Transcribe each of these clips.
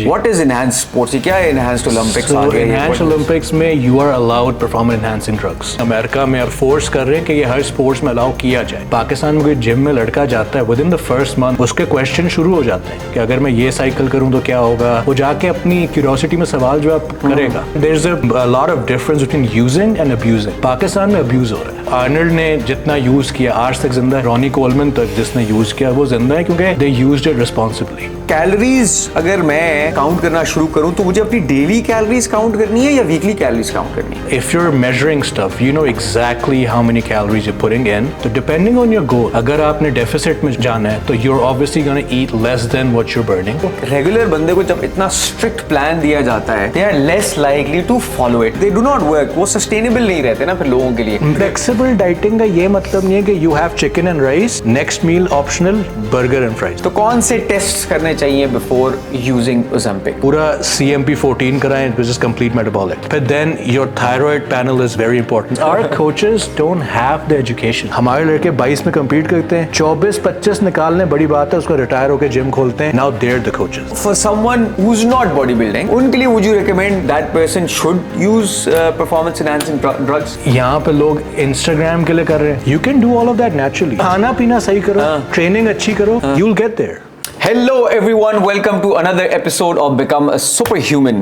What is enhanced sports, क्या है enhanced Olympics? Enhanced Olympics में you are allowed performance enhancing drugs. America में अब फोर्स कर रहे हैं कि ये हर स्पोर्ट्स में अलाउ किया जाए। पाकिस्तान में कोई जिम में लड़का जाता है, with in the first month उसके क्वेश्चन शुरू हो जाते हैं कि अगर मैं ये साइकिल करूं तो क्या होगा। वो जाके अपनी क्यूरियोसिटी में सवाल जवाब करेगा। There is a lot of difference between using and abusing. Pakistan में अब्यूज हो रहा है। आर्नल्ड ने जितना यूज किया आज तक जिंदा है, रॉनी कोलमन तक जिसने यूज किया वो जिंदा है क्योंकि they used it responsibly. Calories अगर मैं काउंट करना शुरू करूं तो मुझे अपनी डेली कैलोरीज काउंट करनी है या वीकली कैलोरीज काउंट करनी है? If you're measuring stuff, you know exactly how many calories you're putting in. So depending on your goal, अगर आपने deficit में जाना है तो you're obviously going to eat less than what you're burning. Regular बंदे को जब इतना स्ट्रिक्ट प्लान दिया जाता है, they are less likely to follow it. They do not work. वो सस्टेनेबल नहीं रहते ना फिर लोगों के लिए। Flexible dieting का ये मतलब नहीं है कि you have chicken and rice, next meal optional, burger and fries. तो कौन से टेस्ट करने चाहिए before using Ozempic? पूरा CMP14 कराएं, which is complete metabolic. फिर then your thyroid panel is very important. Our coaches don't have the education. हमारे लड़के 22 में compete करते हैं, 24-25 निकालने बड़ी बात है, उसको रिटायर होकर जिम खोलते हैं. Now they're the coaches. For someone who's not bodybuilding, उनके लिए would you recommend that person should use performance enhancing drugs? यहाँ पे लोग Instagram के लिए कर रहे हैं. You can do all of that naturally. खाना पीना सही करो, ट्रेनिंग अच्छी करो, you'll get there. Hello everyone, welcome to another episode of Become a Superhuman.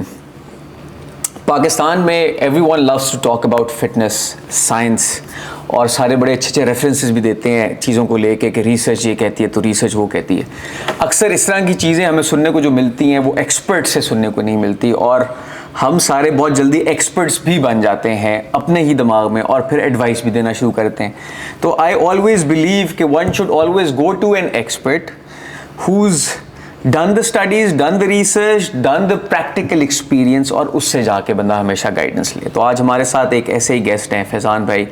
Pakistan में everyone loves to talk about fitness, science और सारे बड़े अच्छे रेफरेंसेस भी देते हैं चीज़ों को लेके कि रिसर्च ये कहती है तो रिसर्च वो कहती है। अक्सर इस तरह की चीज़ें हमें सुनने को जो मिलती हैं वो एक्सपर्ट से सुनने को नहीं मिलती और हम सारे बहुत जल्दी एक्सपर्ट्स भी बन जाते हैं अपने ही दिमाग में और फिर एडवाइस भी देना शुरू करते हैं। तो आई ऑलवेज बिलीव कि one should always go to an expert who's done the studies, done the research, done the practical experience और उससे जाके बंदा हमेशा गाइडेंस ले। तो आज हमारे साथ एक ऐसे ही गेस्ट हैं फैज़ान भाई,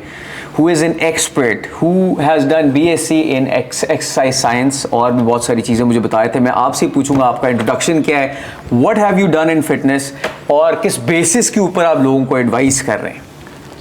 who is an expert, who has done BSc in exercise science और भी बहुत सारी चीज़ें मुझे बताए थे। मैं आपसे पूछूंगा आपका इंट्रोडक्शन क्या है, what have you done in fitness और किस बेसिस के ऊपर आप लोगों को एडवाइस कर रहे हैं?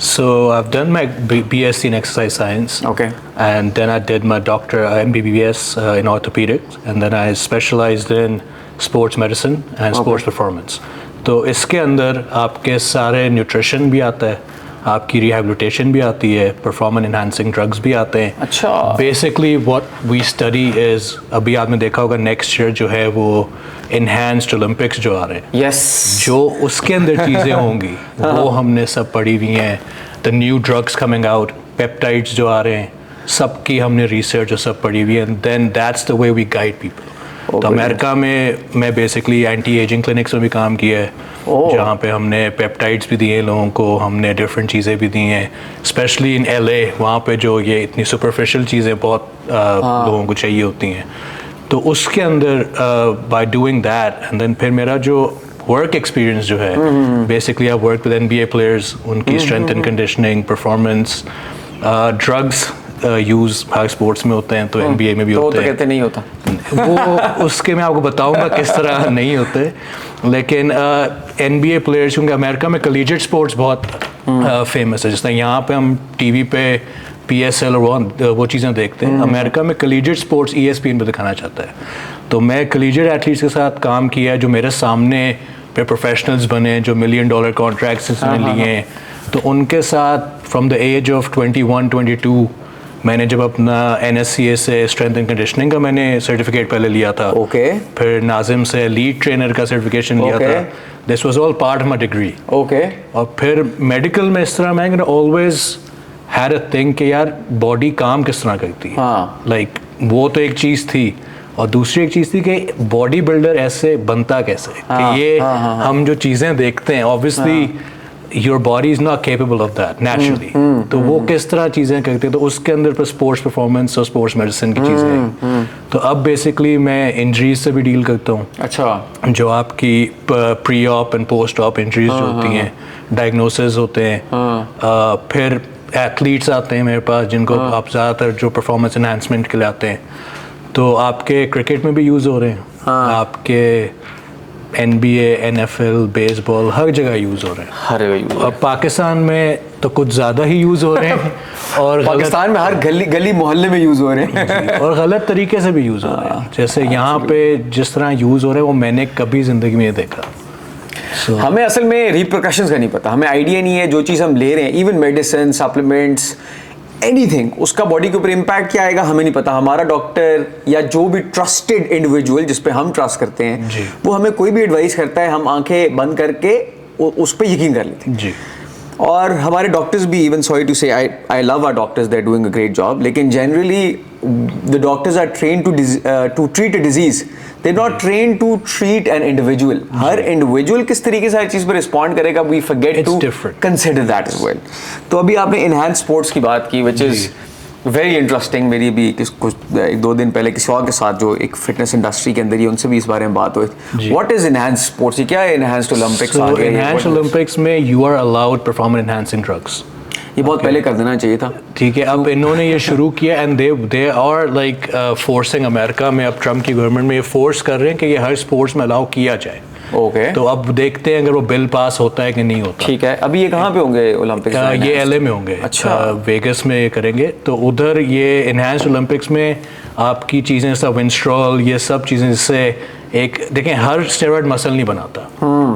So I've done my BSc in exercise science. Okay. And then I did my MBBS in orthopedics, and then I specialized in sports medicine and sports performance. तो इसके अंदर आपके सारे न्यूट्रिशन भी आता है, आपकी रिहेबिलिटेशन भी आती है, परफॉर्मेंस एनहांसिंग ड्रग्स भी आते हैं। अच्छा। Basically what we study is, अभी आपने देखा होगा नेक्स्ट ईयर जो है वो एनहांस्ड ओलंपिक्स जो आ रहे हैं, yes. जो उसके अंदर चीज़ें होंगी वो हमने सब पढ़ी हुई हैं। The new drugs coming out, peptides जो आ रहे हैं, सबकी हमने रिसर्च और सब पढ़ी हुई है, and then that's the way we guide people. तो अमेरिका में मैं बेसिकली एंटी एजिंग क्लिनिक्स में भी काम किया है, जहाँ पे हमने पेप्टाइड्स भी दिए लोगों को, हमने डिफरेंट चीज़ें भी दी हैं, स्पेशली इन LA वहाँ पे जो ये इतनी सुपरफिशियल चीज़ें बहुत लोगों को चाहिए होती हैं। तो उसके अंदर by doing that and then फिर मेरा जो वर्क एक्सपीरियंस जो है, basically I work with NBA players, उनकी strength and conditioning, performance, drugs use हर स्पोर्ट्स में होते हैं तो NBA में भी होते हैं। कहते नहीं होता वो उसके मैं आपको बताऊंगा किस तरह नहीं होते, लेकिन NBA प्लेयर्स, क्योंकि अमेरिका में कलीजिएट स्पोर्ट्स बहुत फेमस है, जिस तरह यहाँ पे हम टीवी पे PSL और वो चीज़ें देखते हैं, अमेरिका में कलीजिएट स्पोर्ट्स ESPN पे दिखाना चाहता है। तो मैं कलीजिएट एथलीट्स के साथ काम किया है जो मेरे सामने पे प्रोफेशनल्स बने, जो $1 मिलियन कॉन्ट्रैक्ट्स इसने लिए हैं। तो उनके साथ फ्रॉम द एज ऑफ 21-22 मैंने जब अपना NSCA से स्ट्रेंथ एंड कंडीशनिंग का मैंने सर्टिफिकेट पहले लिया था, फिर नाजिम से लीड ट्रेनर का सर्टिफिकेशन लिया था। This was all part of my degree. और फिर मेडिकल में इस तरह मैं ऑलवेज हैड अ थिंग कि यार बॉडी काम किस तरह करती है, लाइक वो तो एक चीज़ थी, और दूसरी एक चीज़ थी कि बॉडी बिल्डर ऐसे बनता कैसे, कि ये हम जो चीज़ें देखते हैं obviously your body is not capable of that naturally, तो वो किस तरह चीज़ें करते हैं, तो उसके अंदर पर स्पोर्ट्स परफॉर्मेंस और स्पोर्ट्स मेडिसिन की चीज़ें हैं। तो अब बेसिकली मैं इंजरीज से भी डील करता हूँ। अच्छा। जो आपकी pre op and post op injuries जो होती हैं, डायग्नोसिस होते हैं, फिर एथलीट्स आते हैं मेरे पास जिनको आप ज़्यादातर जो परफॉर्मेंस एनहांसमेंट के लिए आते हैं, तो आपके क्रिकेट में भी यूज़ हो रहे हैं, आपके NBA, NFL, बेसबॉल हर जगह यूज़ हो रहे हैं। हर जगह यूज और पाकिस्तान में तो कुछ ज़्यादा ही यूज़ हो रहे हैं और पाकिस्तान में हर गली गली मोहल्ले में यूज हो रहे हैं। और गलत तरीके से भी यूज़ हो रहे हैं। जैसे यहाँ पे जिस तरह यूज़ हो रहे हैं वो मैंने कभी ज़िंदगी में नहीं देखा। हमें असल में रिप्रकशंस का नहीं पता, हमें आइडिया नहीं है जो चीज़ हम ले रहे हैं, इवन मेडिसिन, सप्लीमेंट्स, एनीथिंग, उसका बॉडी के ऊपर इम्पैक्ट क्या आएगा हमें नहीं पता। हमारा डॉक्टर या जो भी ट्रस्टेड इंडिविजुअल जिस पे हम ट्रस्ट करते हैं वो हमें कोई भी एडवाइस करता है, हम आंखें बंद करके उस पर यकीन कर लेते हैं जी। और हमारे डॉक्टर्स भी, even sorry to say, I love our doctors, they are doing a great job, लेकिन generally the doctors are train to treat a disease, they are not train to treat an individual. हर individual किस तरीके से हर चीज़ पर respond करेगा, we forget to consider that as well. तो अभी आपने इनहैंस स्पोर्ट्स की बात की, विच इज़ वेरी इंटरेस्टिंग। मेरी भी कुछ 1-2 दिन पहले किसी और के साथ जो एक फिटनेस इंडस्ट्री के अंदर ही, उनसे भी इस बारे में बात हुई। व्हाट इज इनहैंस स्पोर्ट्स, क्या है इनहैंस्ड ओलंपिक्स? इनहैंस्ड ओलंपिक्स में you are allowed performance enhancing drugs. ये बहुत पहले कर देना चाहिए था। ठीक है, अब इन्होंने ये शुरू किया and they are like forcing, America में अब ट्रम्प की गवर्नमेंट में ये फोर्स कर रहे हैं कि ये हर स्पोर्ट्स में अलाउ किया जाए। ओके, तो अब देखते हैं अगर वो बिल पास होता है कि नहीं होता। ठीक है, अभी ये कहाँ पे होंगे ओलंपिक्स? ये LA में होंगे। अच्छा, वेगस में ये करेंगे। तो उधर ये इनहैंस्ड ओलंपिक्स में आपकी चीज़ें सब विंस्ट्रॉल, ये सब चीज़ें, जिससे एक देखें हर स्टेरॉइड मसल नहीं बनाता।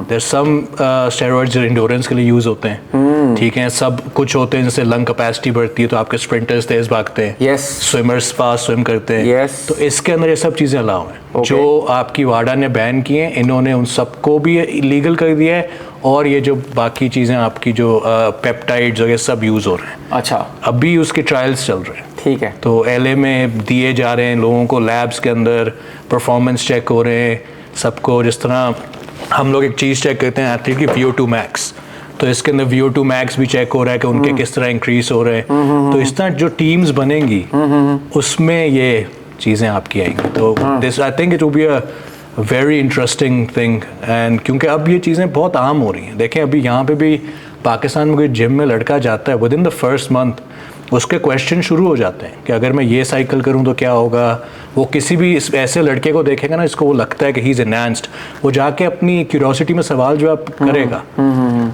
देयर सम स्टेरॉइड्स जो इंडोरेंस के लिए यूज़ होते हैं। ठीक है, सब कुछ होते हैं जैसे लंग कैपेसिटी बढ़ती है तो आपके स्प्रिंटर्स तेज भागते हैं, यस, स्विमर्स फास्ट स्विम करते हैं, यस। तो इसके अंदर ये सब चीज़ें अलाउ हैं। जो आपकी वाडा ने बैन किए हैं, इन्होंने उन सबको भी इलीगल कर दिया है। और ये जो बाकी चीज़ें आपकी जो पेप्टाइड्स और ये सब यूज़ हो रहे हैं। अच्छा, अभी उसके ट्रायल्स चल रहे हैं। ठीक है, तो LA में दिए जा रहे हैं लोगों को, लैब्स के अंदर परफॉर्मेंस चेक हो रहे हैं सबको। जिस तरह हम लोग एक चीज़ चेक करते हैं एथलीट की VO2 मैक्स, तो इसके अंदर VO2 मैक्स भी चेक हो रहा है कि उनके किस तरह इंक्रीज हो रहे हैं। तो इस तरह जो टीम्स बनेंगी उसमें ये चीज़ें आपकी आएंगी। तो this I think it will be a very interesting thing. And क्योंकि अब ये चीज़ें बहुत आम हो रही हैं। देखें अभी यहाँ पे भी पाकिस्तान में कोई जिम में लड़का जाता है, with in the first month उसके क्वेश्चन शुरू हो जाते हैं कि अगर मैं ये साइकिल करूं तो क्या होगा। वो किसी भी ऐसे लड़के को देखेगा ना, इसको वो लगता है कि ही इज़ एनहांस्ड, वो जाके अपनी क्यूरियोसिटी में सवाल जवाब करेगा।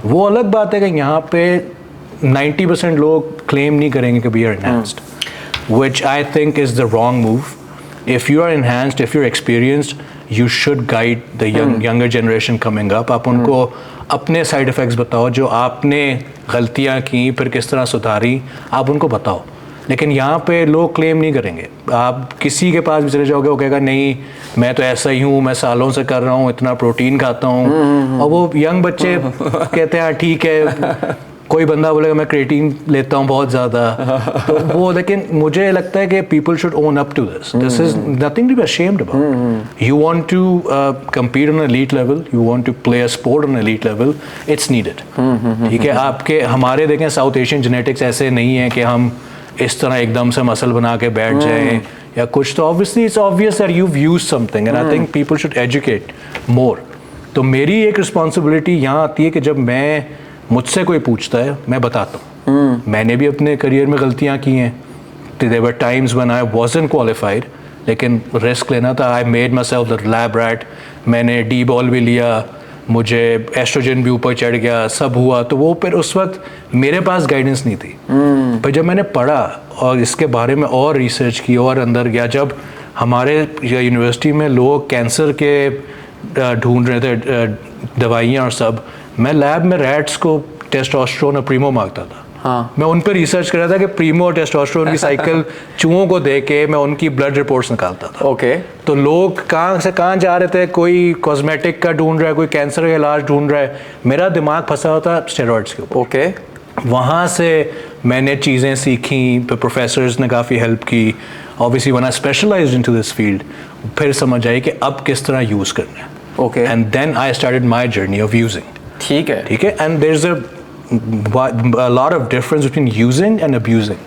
वो अलग बात है कि यहाँ पे 90% लोग क्लेम नहीं करेंगे कि we are enhanced, which I think is the wrong move. If you are enhanced, if you are experienced, you should guide the younger generation coming up. आप उनको अपने साइड इफ़ेक्ट्स बताओ, जो आपने गलतियाँ की फिर किस तरह सुधारी, आप उनको बताओ। लेकिन यहाँ पे लोग क्लेम नहीं करेंगे। आप किसी के पास भी चले जाओगे, वो कहेगा नहीं मैं तो ऐसा ही हूँ, मैं सालों से कर रहा हूँ, इतना प्रोटीन खाता हूँ। और वो यंग बच्चे कहते हैं ठीक है, कोई बंदा बोलेगा मैं क्रिएटिन लेता हूँ बहुत ज़्यादा। तो वो, लेकिन मुझे लगता है कि people should own up to this is nothing to be ashamed about. You want to compete on an elite level, you want to play a sport on an elite level, it's needed। ठीक है, आपके हमारे देखें south Asian genetics ऐसे नहीं है कि हम इस तरह एकदम से मसल बना के बैठ जाएं या कुछ। तो obviously it's obvious that you've used something and I think people should educate more। तो मेरी एक रिस्पॉन्सिबिलिटी यहाँ आती है कि जब मुझसे कोई पूछता है मैं बताता हूँ। मैंने भी अपने करियर में गलतियाँ की हैं। There were times when I wasn't qualified, लेकिन रिस्क लेना था। I made myself the lab rat. मैंने डी बॉल भी लिया, मुझे एस्ट्रोजन भी ऊपर चढ़ गया, सब हुआ। तो वो फिर उस वक्त मेरे पास गाइडेंस नहीं थी। पर जब मैंने पढ़ा और इसके बारे में और रिसर्च की और अंदर गया, जब हमारे यूनिवर्सिटी में लोग कैंसर के ढूंढ रहे थे दवाइयाँ और सब, मैं लैब में रैट्स को टेस्टोस्टेरोन और प्रीमो मांगता था। हाँ। मैं उन पर रिसर्च कर रहा था कि प्रीमो और टेस्टोस्टेरोन की साइकिल चूहों को दे के मैं उनकी ब्लड रिपोर्ट्स निकालता था। ओके। तो लोग कहाँ से कहाँ जा रहे थे, कोई कॉस्मेटिक का ढूंढ रहा है, कोई कैंसर का इलाज ढूंढ रहा है, मेरा दिमाग फंसा होता स्टेरॉइड्स के ऊपर। ओके। वहाँ से मैंने चीज़ें सीखी, फिर प्रोफेसर्स ने काफ़ी हेल्प की। Obviously when I specialized into this field, फिर समझ आई कि अब किस तरह यूज़ करना है। Okay. And then I started my journey of using. ठीक है, ठीक है। And there is a lot of difference between using and abusing।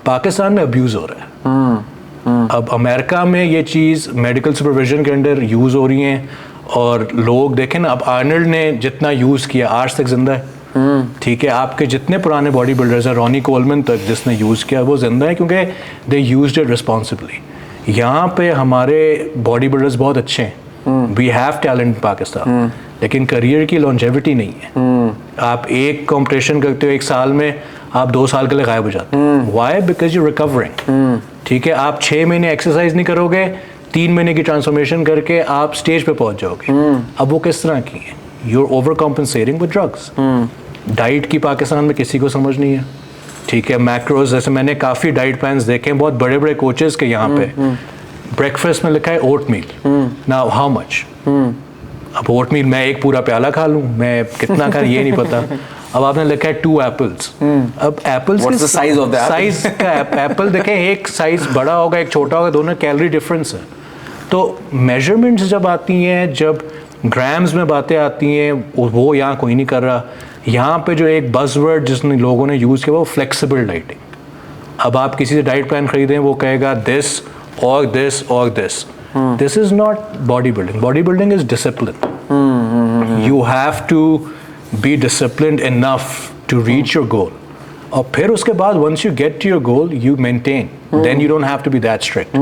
Pakistan में अब्यूज हो रहा है। अब अमेरिका में ये चीज़ मेडिकल सुपरविजन के अंडर यूज़ हो रही हैं। और लोग देखें ना, अब आर्नल्ड ने जितना यूज़ किया आज तक जिंदा है। ठीक है, आपके जितने पुराने बॉडी बिल्डर्स हैं, रॉनी कोलमन तक जिसने यूज़ किया, वो जिंदा है क्योंकि दे यूज्ड इट रिस्पॉन्सिबली। यहाँ पे हमारे बॉडी बिल्डर्स बहुत अच्छे हैं, we have talent in Pakistan, लेकिन करियर की लॉन्जेविटी नहीं है। आप एक कंपटीशन करते हो 1 साल में, आप 2 साल के लिए गायब हो जाते हो। वाई? Because you recovering. ठीक है, आप 6 महीने एक्सरसाइज नहीं करोगे, 3 महीने की ट्रांसफॉर्मेशन करके आप स्टेज पे पहुंच जाओगे। अब वो किस तरह की है? You are over compensating with drugs. Diet की पाकिस्तान में किसी को समझ नहीं है। ठीक है, मैक्रोज, जैसे मैंने काफ़ी डाइट प्लान्स देखे हैं बहुत बड़े बड़े कोचेस के यहाँ पे, ब्रेकफास्ट में लिखा है oatmeal. Now how much? अब ओट मील मैं एक पूरा प्याला खा लूँ, मैं कितना खा ये नहीं पता। अब आपने लिखा है 2 एप्पल्स। अब apples What's the size of the apple? Size का एप्पल देखें, एक साइज बड़ा होगा एक छोटा होगा, दोनों कैलोरी डिफरेंस है। तो मेजरमेंट्स जब आती हैं, जब ग्राम्स में बातें आती हैं, वो यहाँ कोई नहीं कर रहा। यहाँ पे जो एक बज़वर्ड जिसने लोगों ने यूज़ किया वो फ्लेक्सिबल डाइटिंग। अब आप किसी से डाइट प्लान खरीदें, वो कहेगा दिस और दिस और this. This is not body building. Body building is discipline. You have to be disciplined enough to reach your goal, और फिर उसके बाद once you get to your goal you maintain, then you don't have to be that strict.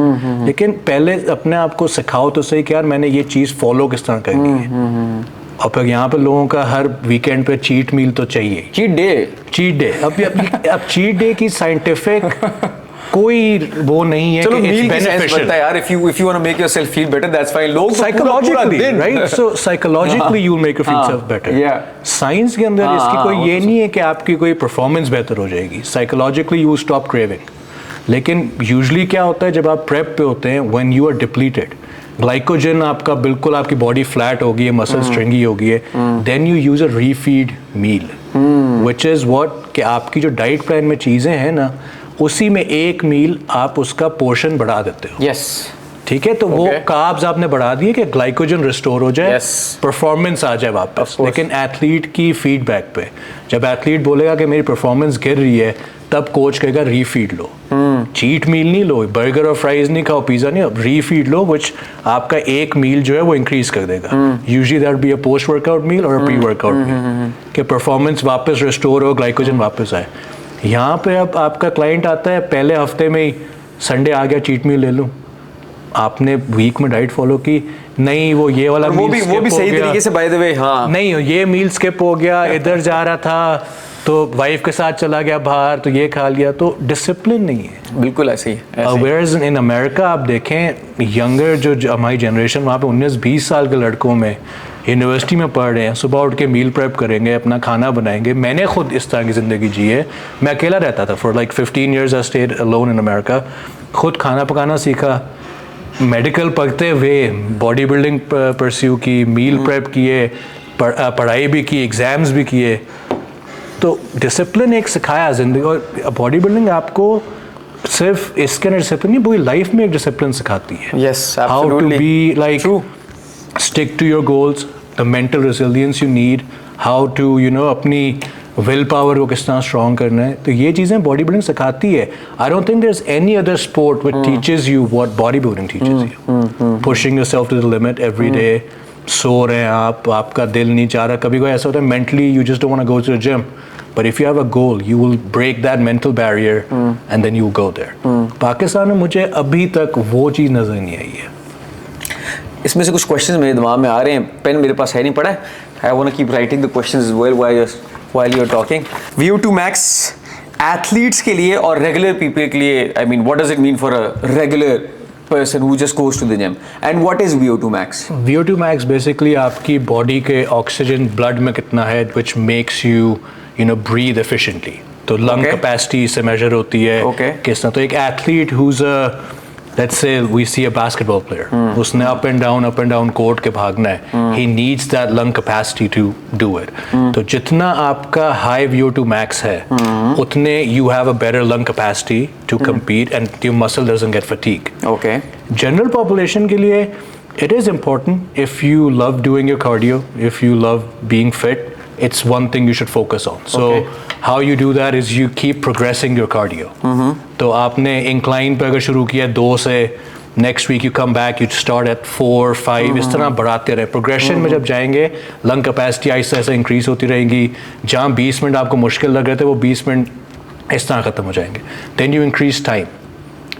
लेकिन पहले अपने आप को सिखाओ तो सही कि यार मैंने ये चीज़ फॉलो किस तरह करनी है। और फिर यहाँ पे लोगों का हर वीकेंड पे चीट मील तो चाहिए। चीट डे अब चीट डे की साइंटिफिक कोई वो नहीं है। चलो कि मील की सेंस बनता है यार, if you want to make yourself feel better that's fine। लोग psychologically, right? So psychologically you will make you feel self better. Science के अंदर इसकी कोई ये नहीं है कि आपकी कोई परफॉर्मेंस बेहतर हो जाएगी। Psychologically you stop craving. लेकिन यूजुअली क्या होता है जब आप प्रेप पे होते हैं, when you are depleted, glycogen आपका बिल्कुल, आपकी बॉडी फ्लैट हो गई है, मसल स्ट्रिंगी हो गई है, then you use a refeed meal, which is what, कि आपकी जो डाइट प्लान में चीज़ें हैं ना, उसी में एक मील आप उसका पोर्शन बढ़ा देते हो। यस, ठीक है, तो वो कार्ब्स आपने बढ़ा दिए कि ग्लाइकोजन रिस्टोर हो जाए, परफॉर्मेंस आ जाए वापस। लेकिन एथलीट की फीडबैक पे, जब एथलीट बोलेगा कि मेरी परफॉर्मेंस गिर रही है, तब कोच कहेगा रीफीड लो। चीट मील नहीं लो, बर्गर और फ्राइज नहीं खाओ, पिज्जा नहीं, रीफीड लो, विच आपका एक मील जो है वो इंक्रीज कर देगा। Usually that be a post workout meal और अ प्री वर्कआउट मील, कि परफॉर्मेंस वापस रिस्टोर हो, ग्लाइकोजन वापस आए। यहाँ पे अब आपका क्लाइंट आता है, पहले हफ्ते में ही संडे आ गया, चीट मील ले लूँ। आपने वीक में डाइट फॉलो की, नहीं वो ये वाला वो भी सही तरीके से, बाय द वे, हाँ नहीं ये मील स्किप हो गया, इधर जा रहा था तो वाइफ के साथ चला गया बाहर तो ये खा लिया, तो डिसिप्लिन नहीं है। बिल्कुल ऐसे ही। वेयरएज इन अमेरिका आप देखें, यंगर जो हमारी जनरेशन, वहाँ पे 19-20 साल के लड़कों में यूनिवर्सिटी में पढ़ रहे हैं, सुबह उठ के मील प्रेप करेंगे, अपना खाना बनाएंगे। मैंने खुद इस तरह की ज़िंदगी जी है, मैं अकेला रहता था for like 15 years I stayed alone in America. खुद खाना पकाना सीखा, मेडिकल पढ़ते हुए बॉडी बिल्डिंग परस्यू की, मील प्रेप किए, पढ़ाई भी की, एग्ज़ाम्स भी किए। तो डिसिप्लिन एक सिखाया ज़िंदगी, और बॉडी बिल्डिंग आपको सिर्फ इसके अंदर डिसिप्लिन नहीं, पूरी लाइफ में एक डिसिप्लिन सिखाती है। Yes, how to be like stick to your goals, the mental resilience you need, how to अपनी विल पावर को किस तरह स्ट्रॉन्ग करना है। तो ये चीज़ें बॉडी बिल्डिंग सिखाती है। I don't think there is any other sport which teaches you what body building teaches you. Pushing yourself to the limit every day. So रहे हैं आप, आपका दिल नहीं चाह रहा, कभी कोई ऐसा होता है mentally you just don't want to go to the gym, but if you have a goal you will break that mental barrier and then you go there. Pakistan में मुझे अभी तक वो चीज़ नज़र नहीं आई है। इसमें से कुछ क्वेश्चंस मेरे दिमाग में आ रहे हैं, पेन मेरे पास है नहीं पड़ा है। I want to keep writing the questions while you're talking. VO2 max athletes के लिए और रेगुलर पीपल के लिए, I mean what does it mean for a regular person who just goes to the gym, and what is VO2 max? VO2 max basically आपकी body के oxygen blood में कितना है, which makes you breathe efficiently. तो lung capacity से major होती है किस तरह। तो एक athlete who's a, let's say we see a basketball player, उसने up and down कोर्ट के भागना है, he needs that lung capacity to do it. तो जितना आपका high VO2 max है, उतने you have a better lung capacity to compete and your muscle doesn't get fatigue. Okay. General population के लिए it is important if you love doing your cardio, if you love being fit, it's one thing you should focus on. So how you do that is you keep progressing your cardio. तो आपने incline पे अगर शुरू किया 2 से, next week you come back, you start at 4, 5, इस तरह बढ़ाते रहे। प्रोग्रेशन में जब जाएंगे, लंग कैपेसिटी ऐसे ऐसे इंक्रीज होती रहेगी। जहाँ 20 मिनट आपको मुश्किल लग रहे थे, वो 20 मिनट इस तरह ख़त्म हो जाएंगे। Then you increase time.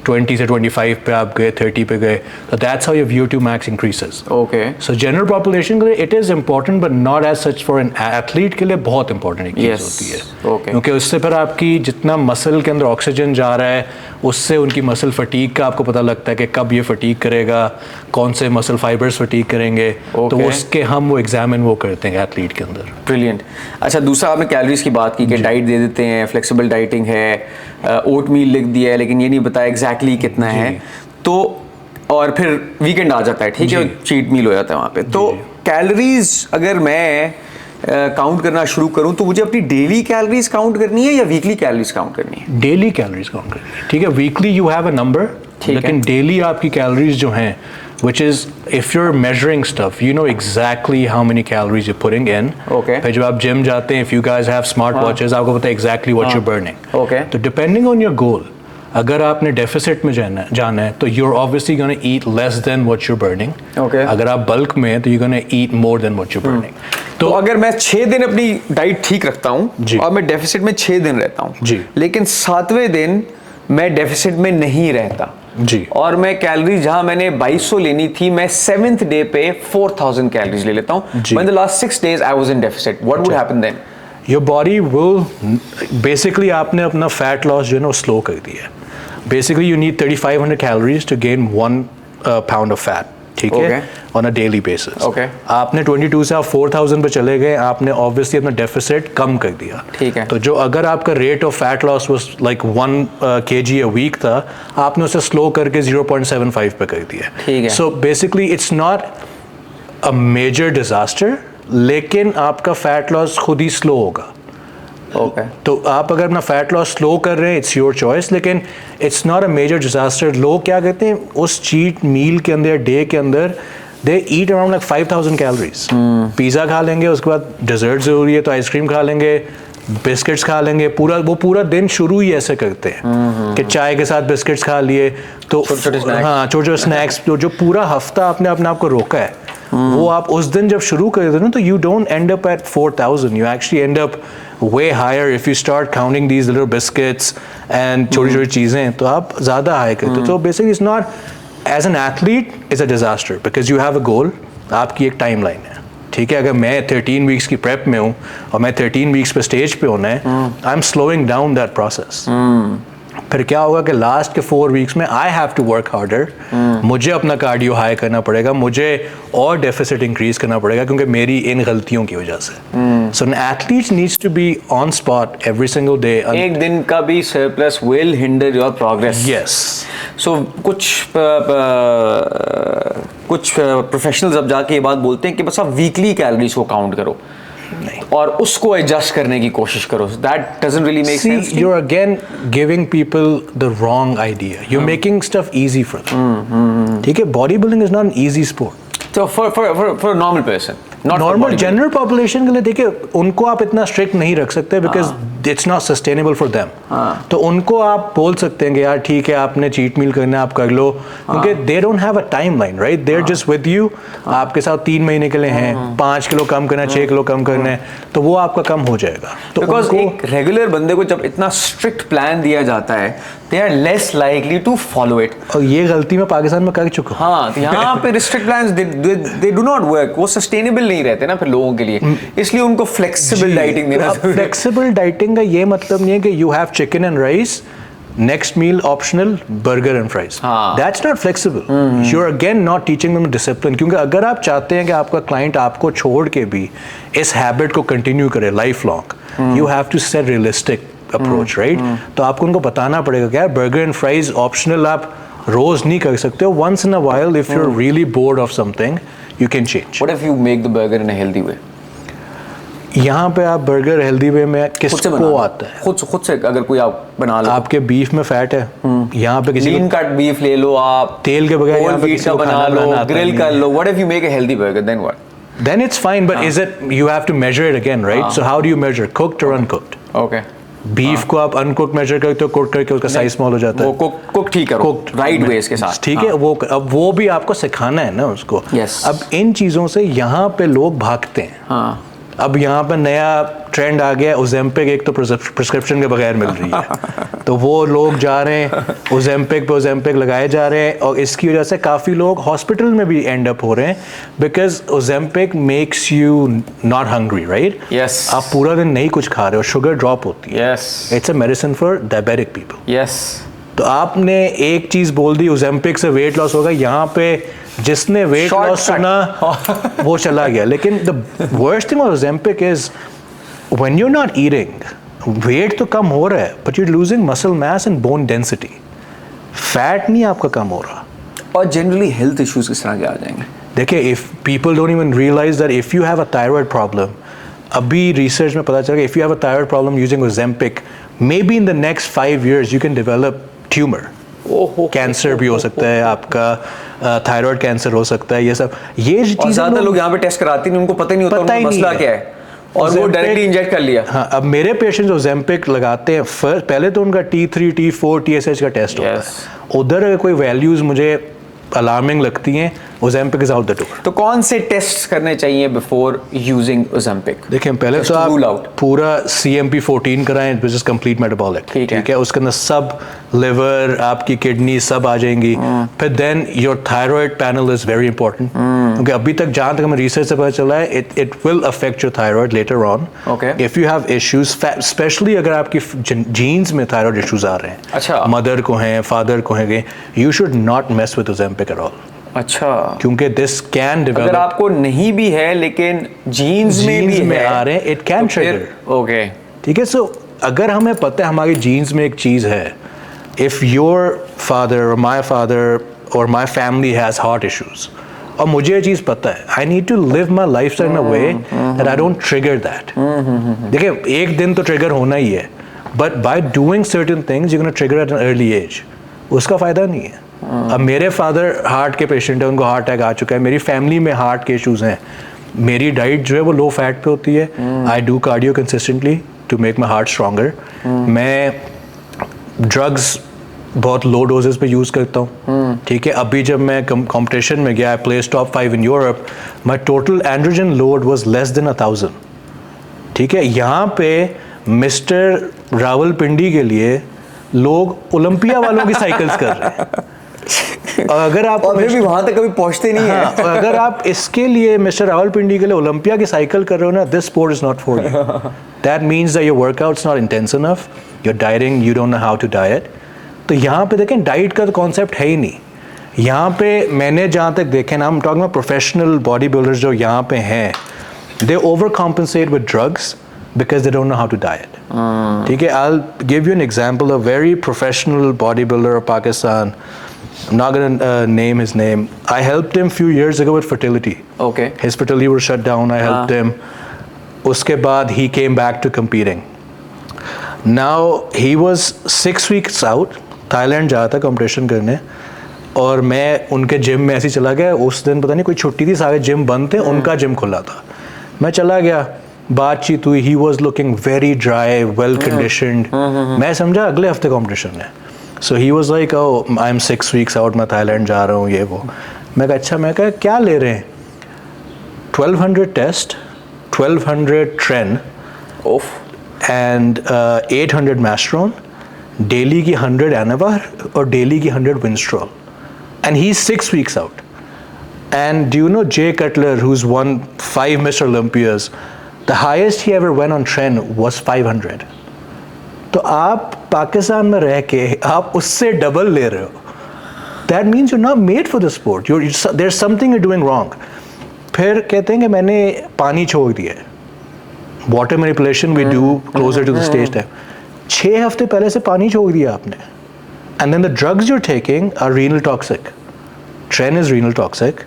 20 से 25 पे आप गए, 30 पे गए, तो that's how your VO2 max increases. Okay so general population के लिए it is important but not as such for an athlete के लिए बहुत इंपॉर्टेंट एक चीज़ Yes. होती है Okay. क्योंकि उससे फिर आपकी जितना मसल के अंदर ऑक्सीजन जा रहा है उससे उनकी मसल फटीक का आपको पता लगता है कि कब ये फटीक करेगा, कौन से मसल फाइबर्स फटीक करेंगे, तो Okay. उसके हम वो एग्जामिन वो करते हैं एथलीट के अंदर. ब्रिलियंट. अच्छा, दूसरा आपने कैलोरीज की बात की कि डाइट दे देते हैं, फ्लेक्सिबल डाइटिंग है, ओट मील लिख दिया है लेकिन ये नहीं बताया एग्जैक्टली कितना है, तो और फिर वीकेंड आ जाता है, ठीक है, चीट मील हो जाता है वहाँ पे. तो कैलोरीज अगर मैं काउंट करना शुरू करूँ तो मुझे अपनी डेली कैलोरीज काउंट करनी है या वीकली कैलोरीज काउंट करनी है? डेली कैलोरीज काउंट करनी है, ठीक है. Weekly you have a number, ठीक है. लेकिन डेली आपकी कैलोरीज जो हैं which is if you're measuring stuff you know exactly how many calories you're putting in. Okay. फिर जब आप जिम जाते हैं, if you guys have smart watches, आपको पता है exactly what you're burning. Okay. तो depending on your goal, अगर आपने डेफिसिट में जाना है तो you're obviously going to eat less than what you're burning. Okay. अगर आप बल्क में हैं तो you're going to eat more than what you're burning. तो अगर मैं 6 दिन अपनी डाइट ठीक रखता जी. हूँ और मैं डेफिसिट में 6 दिन रहता हूँ जी. लेकिन 7वें दिन मैं डेफिसिट में नहीं रहता जी. और मैं कैलोरी जहां मैंने 2200 लेनी थी मैं 7th डे पे 4000 कैलोरीज ले लेता हूँ. जी. When the last 6 days I was in deficit, what would happen then? Your body will basically आपने अपना फैट लॉस जो है ना वो स्लो कर दिया है. Basically you need 3500 calories to gain 1 pound of fat, ठीक है, Okay. On a daily basis. Okay. आपने 22 से आप 4000 पे चले गए, आपने ऑब्वियसली अपना डेफिसिट कम कर दिया. ठीक है. तो जो अगर आपका rate of fat loss was like 1 kg a week था, आपने उसे स्लो करके 0.75 पे कर दिया. ठीक है. So basically it's not a major disaster, लेकिन आपका फैट लॉस खुद ही स्लो होगा. ओके. तो आप अगर अपना फैट लॉस स्लो कर रहे हैं, इट्स योर चॉइस, लेकिन it's not a major disaster. लोग क्या कहते हैं उस चीट मील के अंदर, डे के अंदर, दे ईट अराउंड लाइक 5000 कैलोरीज. पिज़्ज़ा खा लेंगे, उसके बाद डेजर्ट ज़रूरी है तो आइसक्रीम खा लेंगे, बिस्किट्स खा लेंगे, पूरा दिन शुरू ही ऐसे करते हैं कि चाय के साथ बिस्किट्स खा लिए, तो हाँ छोटे स्नैक्स, जो पूरा हफ्ता आपने अपने आप को रोका है वो आप उस दिन जब शुरू कर देते हो ना, तो you don't and up at 4000, you actually and up way higher if you start counting these little biscuits and छोटी चीज़ें, तो आप ज़्यादा हाई करते हो. तो basically it's not as an athlete it's a disaster because you have a goal, आपकी एक टाइमलाइन है, ठीक है. अगर मैं 13 वीक्स की प्रेप में हूँ और मैं 13 वीक्स पे स्टेज पे होना है, I am slowing down that process. फिर क्या होगा कि लास्ट के 4 वीक्स में I have to work harder, मुझे अपना कार्डियो हाई करना पड़ेगा, मुझे और डेफिसिट इंक्रीज करना पड़ेगा क्योंकि मेरी इन गलतियों की वजह से. So an athlete needs to be on spot every single day. एक दिन का भी surplus will hinder your progress. Yes. So कुछ प्रोफेशनल्स अब जाके ये बात बोलते हैं कि बस आप वीकली कैलोरीज को काउंट करो और उसको एडजस्ट करने की कोशिश करो. That doesn't really make sense. See, you're again giving people the wrong idea. You're making stuff easy for them. ठीक है, bodybuilding is not an easy sport. So for a normal person, not normal general population के लिए देखिए उनको आप इतना strict नहीं रख सकते because it's not sustainable for them. तो उनको आप बोल सकते हैं कि यार ठीक है आपने चीट मील करना आप कर लो, क्योंकि they don't have a timeline, right. They are just with you, आपके साथ 3 महीने के लिए हैं, 5 किलो कम करना है, 6 किलो कम करना है, तो वो आपका कम हो जाएगा. तो बिकॉज एक रेगुलर बंदे को जब इतना स्ट्रिक्ट प्लान दिया जाता है they are less likely to follow it. और ये गलती मैं पाकिस्तान में कर चुका हूँ. हाँ, तो यहाँ पे restrict plans they do not work. वो सस्टेनेबल नहीं रहते ना फिर लोगों के लिए, इसलिए उनको फ्लेक्सिबल डाइटिंग देना. फ्लेक्सिबल डाइटिंग का ये मतलब नहीं है कि you have chicken and rice, next meal optional burger and fries. That's not flexible. You are again not teaching them discipline. क्योंकि अगर आप चाहते हैं कि आपका क्लाइंट आपको छोड़ के भी इस हैबिट को कंटिन्यू करे life long, you have to set realistic approach, right. तो आपको उनको बताना पड़ेगा क्या बर्गर एंड फ्राइज ऑप्शनल आप रोज नहीं कर सकते हो. Once in a while if you are really bored of something you can change. What if you make the burger in a healthy way? यहाँ पे आप बर्गर हेल्दी वे में किसको आता है? खुद से अगर कोई आप बना लो. आपके बीफ में फैट है, यहाँ पे किसी लीन कट बीफ ले लो आप, तेल के बगैर यहाँ पे किसी को बना लो, ग्रिल कर लो. What if you make a healthy burger, then what? Then it's fine, but is it, you have to measure it again, right? So how do you measure, cooked or uncooked? Okay. Beef को आप अनकुक major करते हो, cook करके उसका size small हो जाता है. वो कुक ठीक करो, राइट वेज के साथ, ठीक है. वो अब वो भी आपको सिखाना है ना उसको. Yes. अब इन चीजों से यहाँ पे लोग भागते हैं. अब यहाँ पे नया ट्रेंड आ गया, ओजेम्पिक एक तो प्रिस्क्रिप्शन के बगैर मिल रही है तो वो लोग जा रहे हैं ओजेम्पिक पे ओजेम्पिक लगाए जा रहे हैं, और इसकी वजह से काफ़ी लोग हॉस्पिटल में भी एंड अप हो रहे हैं, because Ozempic makes you not hungry, right? Yes. आप पूरा दिन नहीं कुछ खा रहे हो, शुगर ड्रॉप होती है। Yes. It's a medicine for diabetic people. Yes. तो आपने एक चीज़ बोल दी ओजेम्पिक से वेट लॉस होगा, यहाँ पे जिसने वेट लॉस सुना वो चला गया। लेकिन the worst thing of Ozempic is when you not eating, weight तो कम हो रहा है but you losing muscle mass and bone density, fat नहीं आपका कम हो रहा। और जनरली हेल्थ इश्यूज किस तरह के आ जाएंगे? देखिए, if people don't even realize that if you have a thyroid problem, अभी रिसर्च में पता चला कि if you have a thyroid problem using Ozempic, maybe in the next 5 years you can develop tumour. Cancer भी हो सकता है आपका, थायराइड कैंसर हो सकता है, ये सब ये चीज़ें ज़्यादा लोग यहाँ पे टेस्ट कराते नहीं, उनको पता ही नहीं होता उनका मसला क्या है, और वो डायरेक्टली इंजेक्ट कर लिया। हाँ, अब मेरे पेशेंट्स ओजेम्पिक लगाते हैं, पहले तो उनका T3, T4, TSH का टेस्ट होता है। उधर अगर कोई वैल्यूज मुझे अलार्मिंग लगती हैं, Ozempic is out the door. तो कौन से टेस्ट करने चाहिए बिफोर यूजिंग ओजेम्पिक? देखिए, पहले तो आप पूरा CMP14 कराएं, विच इज कंप्लीट मेटाबॉलिक, ठीक है? उसके अंदर सब लिवर, आपकी किडनी सब आ जाएंगी। फिर then your thyroid panel is very important, क्योंकि अभी तक जहाँ तक हमें रिसर्च से पता चला है, it will affect your thyroid later on if you have issues, specially अगर आपकी जीन्स में थायराइड इश्यूज आ रहे हैं। अच्छा। मदर को हैं, फादर को हैं, you should not mess with Ozempic at all. अच्छा। क्योंकि दिस कैन डेवलप, अगर आपको नहीं भी है लेकिन जीन्स में भी में आ रहे हैं, इट कैन ट्रिगर। ओके, ठीक है। सो अगर हमें पता है हमारी जीन्स में एक चीज़ है, इफ योर फादर और माई फादर और my family has heart issues, और मुझे ये चीज़ पता है, I need to live my lifestyle in a way that I don't trigger that. देखिए, एक दिन तो ट्रिगर होना ही है, but by doing certain things you can trigger at an early age, उसका फ़ायदा नहीं है। अब मेरे फादर हार्ट के पेशेंट है, उनको हार्ट अटैक आ चुका है, मेरी फैमिली में हार्ट के इश्यूज हैं, मेरी डाइट जो है वो लो फैट पे होती है, I do cardio consistently to make my heart stronger, मैं ड्रग्स बहुत लो डोजेस पे यूज़ करता हूँ, ठीक है? अभी जब मैं कंपटीशन में गया, place top 5 in Europe, my total androgen load was less than 1000, ठीक है? यहाँ पे मिस्टर रावलपिंडी के लिए लोग ओलंपिया वालों की साइकिल्स कर रहे हैं, और अगर आप भी वहां तक कभी पहुंचते नहीं है। और अगर आप इसके लिए मिस्टर रावलपिंडी के लिए ओलंपिया की साइकिल कर रहे हो ना, this sport is not for you. That means that your workouts not intense enough, your dieting, you don't know how to diet. तो यहाँ पे देखें, डाइट का तो कॉन्सेप्ट है ही नहीं। यहाँ पे मैंने जहाँ तक देखे ना, हम talking about professional body builders जो यहाँ पे हैं, they over compensate with drugs because they don't know how to diet. ठीक है, I'll give you an example. A very professional bodybuilder of Pakistan, I'm not gonna name his name. I helped him few years ago with fertility. Okay. His fertility was shut down. I helped him. उसके बाद he came back to competing. Now he was 6 weeks out. Thailand जा था competition करने, और मैं उनके gym में ऐसे ही चला गया। उस दिन पता नहीं कोई छुट्टी थी, सारे जिम बंद थे, उनका जिम खुला था। मैं चला गया, बातचीत हुई, he was looking very dry, well conditioned. मैं समझा अगले हफ्ते कॉम्पिटिशन है, so he was like, oh I am 6 weeks out, मैं थाईलैंड जा रहा हूँ, ये वो। मैं कहा अच्छा, मैं कहा क्या ले रहे हैं? 1200 टेस्ट, 1200 ट्रेन एंड 800 मैस्ट्रोन, डेली की 100 एनावार और डेली की 100 Winstrol, and he is 6 weeks out. And do you know Jay Cutler, who's won 5 Mr. Olympias, the highest he ever went on trend was 500. तो आप पाकिस्तान में रह के आप उससे डबल ले रहे हो, that means you're not made for the sport. There's something you're doing wrong. फिर कहते हैं कि मैंने पानी छोड़ दिया है, water manipulation we do closer to the stage time. 6 हफ्ते पहले से पानी छोड़ दिया आपने, and then the drugs you're taking are renal toxic. Tren is renal toxic.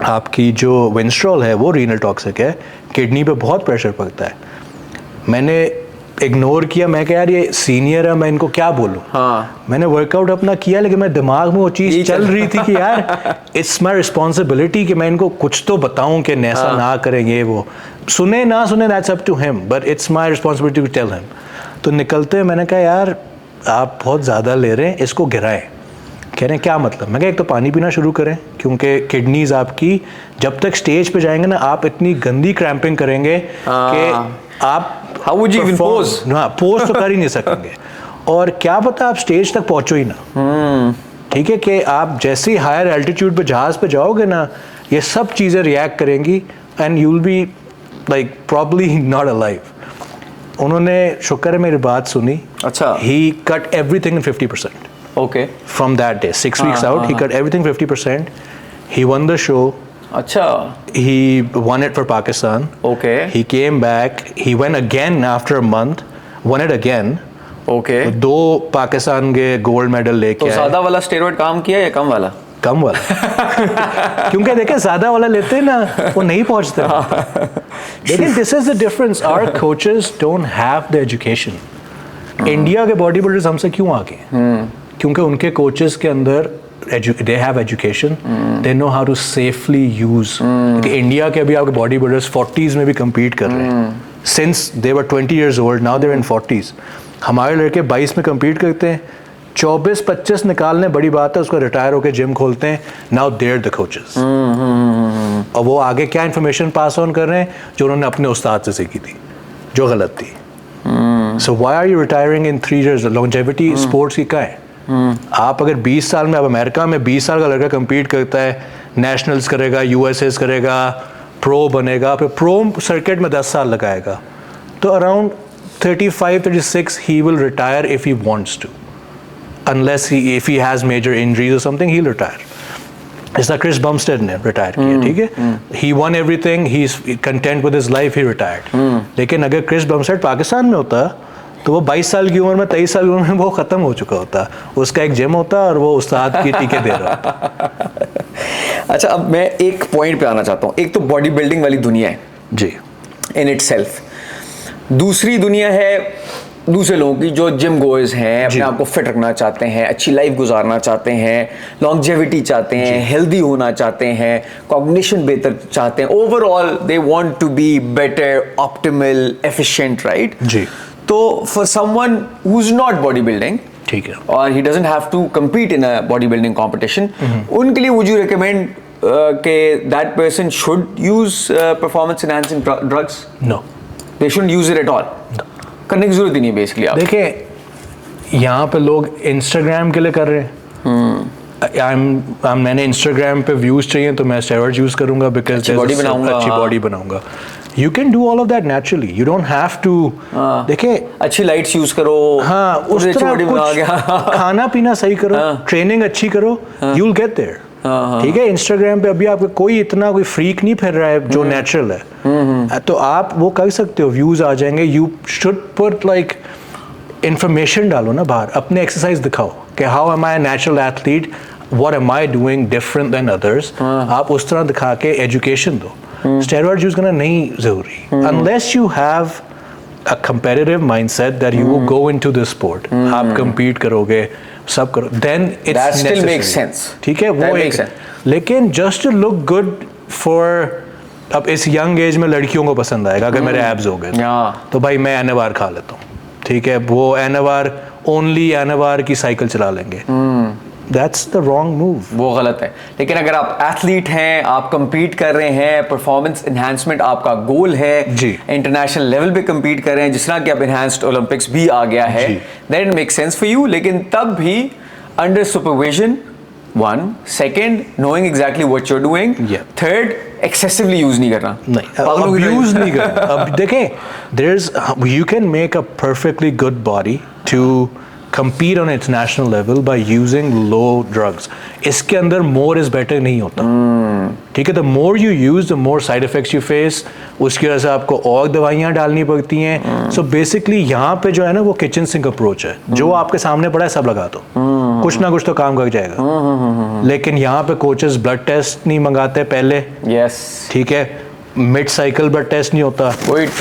आपकी जो विंस्ट्रॉल है वो रीनल टॉक्सिक है, किडनी पे बहुत प्रेशर पड़ता है। मैंने इग्नोर किया, मैं कहा यार ये सीनियर है, मैं इनको क्या बोलूँ। हाँ। मैंने वर्कआउट अपना किया, लेकिन मेरे दिमाग में वो चीज़ चल रही थी कि यार इट्स माई रिस्पॉन्सिबिलिटी कि मैं इनको कुछ तो बताऊँ कि ऐसा ना करें, ये वो सुने ना सुने, that's up to him, but it's my responsibility to tell him. तो निकलते मैंने कहा यार आप बहुत ज़्यादा ले रहे हैं, इसको गिराएं। कह रहे हैं क्या मतलब? मैं कहा एक तो पानी पीना शुरू करें, क्योंकि किडनीज आपकी जब तक स्टेज पे जाएंगे ना, आप इतनी गंदी क्रैम्पिंग करेंगे कि आप how would you even pose? Pose तो कर ही नहीं सकेंगे। और क्या पता आप स्टेज तक पहुंचो ही ना। ठीक है, कि आप जैसे ही हायर एल्टीट्यूड पे जहाज पे जाओगे ना, ये सब चीज़ें रिएक्ट करेंगी and you will be like probably not alive. उन्होंने शुक्र है मेरी बात सुनी। अच्छा। He cut everything in 50%. Okay. From that day, 6 weeks out, he cut everything 50%. He won the show. अच्छा। He won it for Pakistan. Okay. He came back. He went again after a month. Won it again. Okay. तो 2 पाकिस्तान के gold medal लेके तो आए। सादा वाला steroid काम किया या कम वाला? कम वाला। क्योंकि देखें सादा वाला लेते हैं ना, वो नहीं पहुंचते। लेकिन this is the difference, our coaches don't have the education. India के बॉडी बिल्डर्स हमसे क्यों आगे? क्योंकि उनके कोचेस के अंदर they have education, they know how to safely use. India के अभी आपके बॉडी बिल्डर्स 40s में भी compete कर रहे हैं. Since they were 20 years old, now they're in 40s. हमारे लड़के 22 में compete करते हैं, 24-25 निकालने बड़ी बात है, उसको रिटायर होकर जिम खोलते हैं. Now they're the coaches. और वो आगे क्या इन्फॉर्मेशन पास ऑन कर रहे हैं जो उन्होंने अपने उस्ताद से सीखी थी, जो गलत थी. So why are you retiring in 3 years? Longevity sports की क्या है? आप अगर 20 साल में, अब अमेरिका में 20 साल का लड़का compete करता है, नेशनल्स करेगा, यूएसएस करेगा, प्रो बनेगा, फिर प्रो सर्किट में 10 साल लगाएगा, तो around 35-36 he will retire if he wants to, unless if he has major injuries or something, he'll retire. इसका क्रिस बम्स्टेड ने रिटायर किया, ठीक है, he won everything, he's content with his life, he retired. लेकिन अगर क्रिस बम्स्टेड पाकिस्तान में होता तो वो 22 साल की उम्र में, 23 साल की उम्र में वो ख़त्म हो चुका होता, उसका एक जिम होता और वो उस्ताद की टीके दे रहा होता. अच्छा, अब मैं एक पॉइंट पे आना चाहता हूँ. एक तो बॉडी बिल्डिंग वाली दुनिया है जी इन इटसेल्फ, दूसरी दुनिया है दूसरे लोगों की जो जिम गोयर्स हैं, अपने आप को फिट रखना चाहते हैं, अच्छी लाइफ गुजारना चाहते हैं, लॉन्जेविटी चाहते हैं, हेल्दी होना चाहते हैं, कॉग्निशन बेहतर चाहते हैं, overall they want to be better, optimal, efficient, right? जी. तो for someone who is not body building, ठीक है, और he doesn't have to compete in a bodybuilding competition, उनके लिए would you recommend कि that person should use performance enhancing drugs? No. They shouldn't use it at all. No. करने की जरूरत ही नहीं बेसिकली. आप देखिए, यहाँ पे लोग इंस्टाग्राम के लिए कर रहे हैं. मैंने इंस्टाग्राम पे व्यूज चाहिए तो मैं स्टेरॉइड्स यूज करूंगा, बिकॉज अच्छी बॉडी बनाऊंगा. You can do all of that naturally. You don't have to. देखिए, अच्छी लाइट्स यूज करो. हाँ, उस तरह कुछ खाना पीना सही करो, ट्रेनिंग अच्छी करो, you'll get there. ठीक है, इंस्टाग्राम पे अभी आपको कोई इतना कोई फ्रीक नहीं फिर रहा है जो नेचुरल है, तो आप वो कर सकते हो, व्यूज आ जाएंगे. You should put like information डालो ना बाहर, अपने एक्सरसाइज दिखाओ कि how am I natural athlete, what am I doing different than others. आप उस तरह दिखा के एजुकेशन दो. स्टेरॉइड यूज करना नहीं जरूरी, unless you have a competitive mindset that you will go into this sport, आप compete करोगे, सब करो, then it's still makes sense. ठीक है, वो एक. लेकिन just to look good for, अब इस यंग एज में लड़कियों को पसंद आएगा अगर मेरे एब्स हो गए तो भाई मैं एनएवार खा लेता हूँ, ठीक है, वो एनएवार ओनली एनएवार की साइकिल चला लेंगे. That's the wrong move. वो गलत है. लेकिन अगर आप एथलीट हैं, आप compete कर रहे हैं, परफॉर्मेंस एनहांसमेंट आपका गोल है, जी, इंटरनेशनल लेवल पे compete कर रहे हैं, जिस तरह कि अब एनहांस्ड ओलंपिक्स भी आ गया है, then it makes sense for you. लेकिन तब भी under supervision, one, second, knowing exactly what you're doing, third, excessively use नहीं करना. नहीं, abuse नहीं करना. अब देखें, you can make a perfectly good body to compete on international level by using low drugs. इसके अंदर more is better नहीं होता. ठीक है, the more you use, the more side effects you face. उसकी वजह से आपको और दवाइयाँ डालनी पड़ती हैं. So basically यहाँ पे जो है ना, वो किचन सिंक अप्रोच है, जो आपके सामने पड़ा है सब लगा दो, कुछ ना कुछ तो काम कर जाएगा. लेकिन यहाँ पे कोचेस ब्लड टेस्ट नहीं मंगाते पहले, ठीक है, मिड साइकिल ब्लड टेस्ट नहीं होता,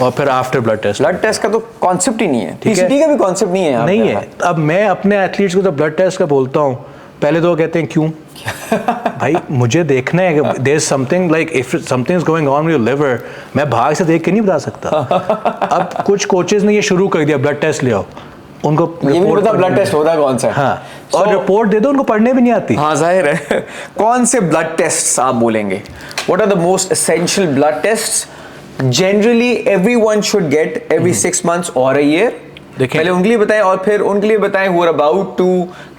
और फिर आफ्टर ब्लड टेस्ट का तो कॉन्सेप्ट ही नहीं है. पीसीटी का भी कॉन्सेप्ट नहीं है. नहीं है. अब मैं अपने एथलीट्स को तो ब्लड टेस्ट का बोलता हूँ, पहले तो वो कहते हैं क्यों? भाई मुझे देखना है, there is something like if something is going on with your liver, मैं बाहर से देख के नहीं बता सकता. अब कुछ कोचेस ने ये शुरू कर दिया, ब्लड टेस्ट ले आओ. उनको ये भी नहीं report पता पढ़ने ब्लड नहीं- टेस्ट होता कौन सा है। हाँ, और रिपोर्ट दे दो, उनको पढ़ने भी नहीं आती। हाँ जाहिर है। कौन से ब्लड टेस्ट आप बोलेंगे? What are the most essential blood test generally everyone should get every 6 months और अ ईयर? देखिए, पहले उनके लिए बताएं और फिर उनके लिए बताएं who are about to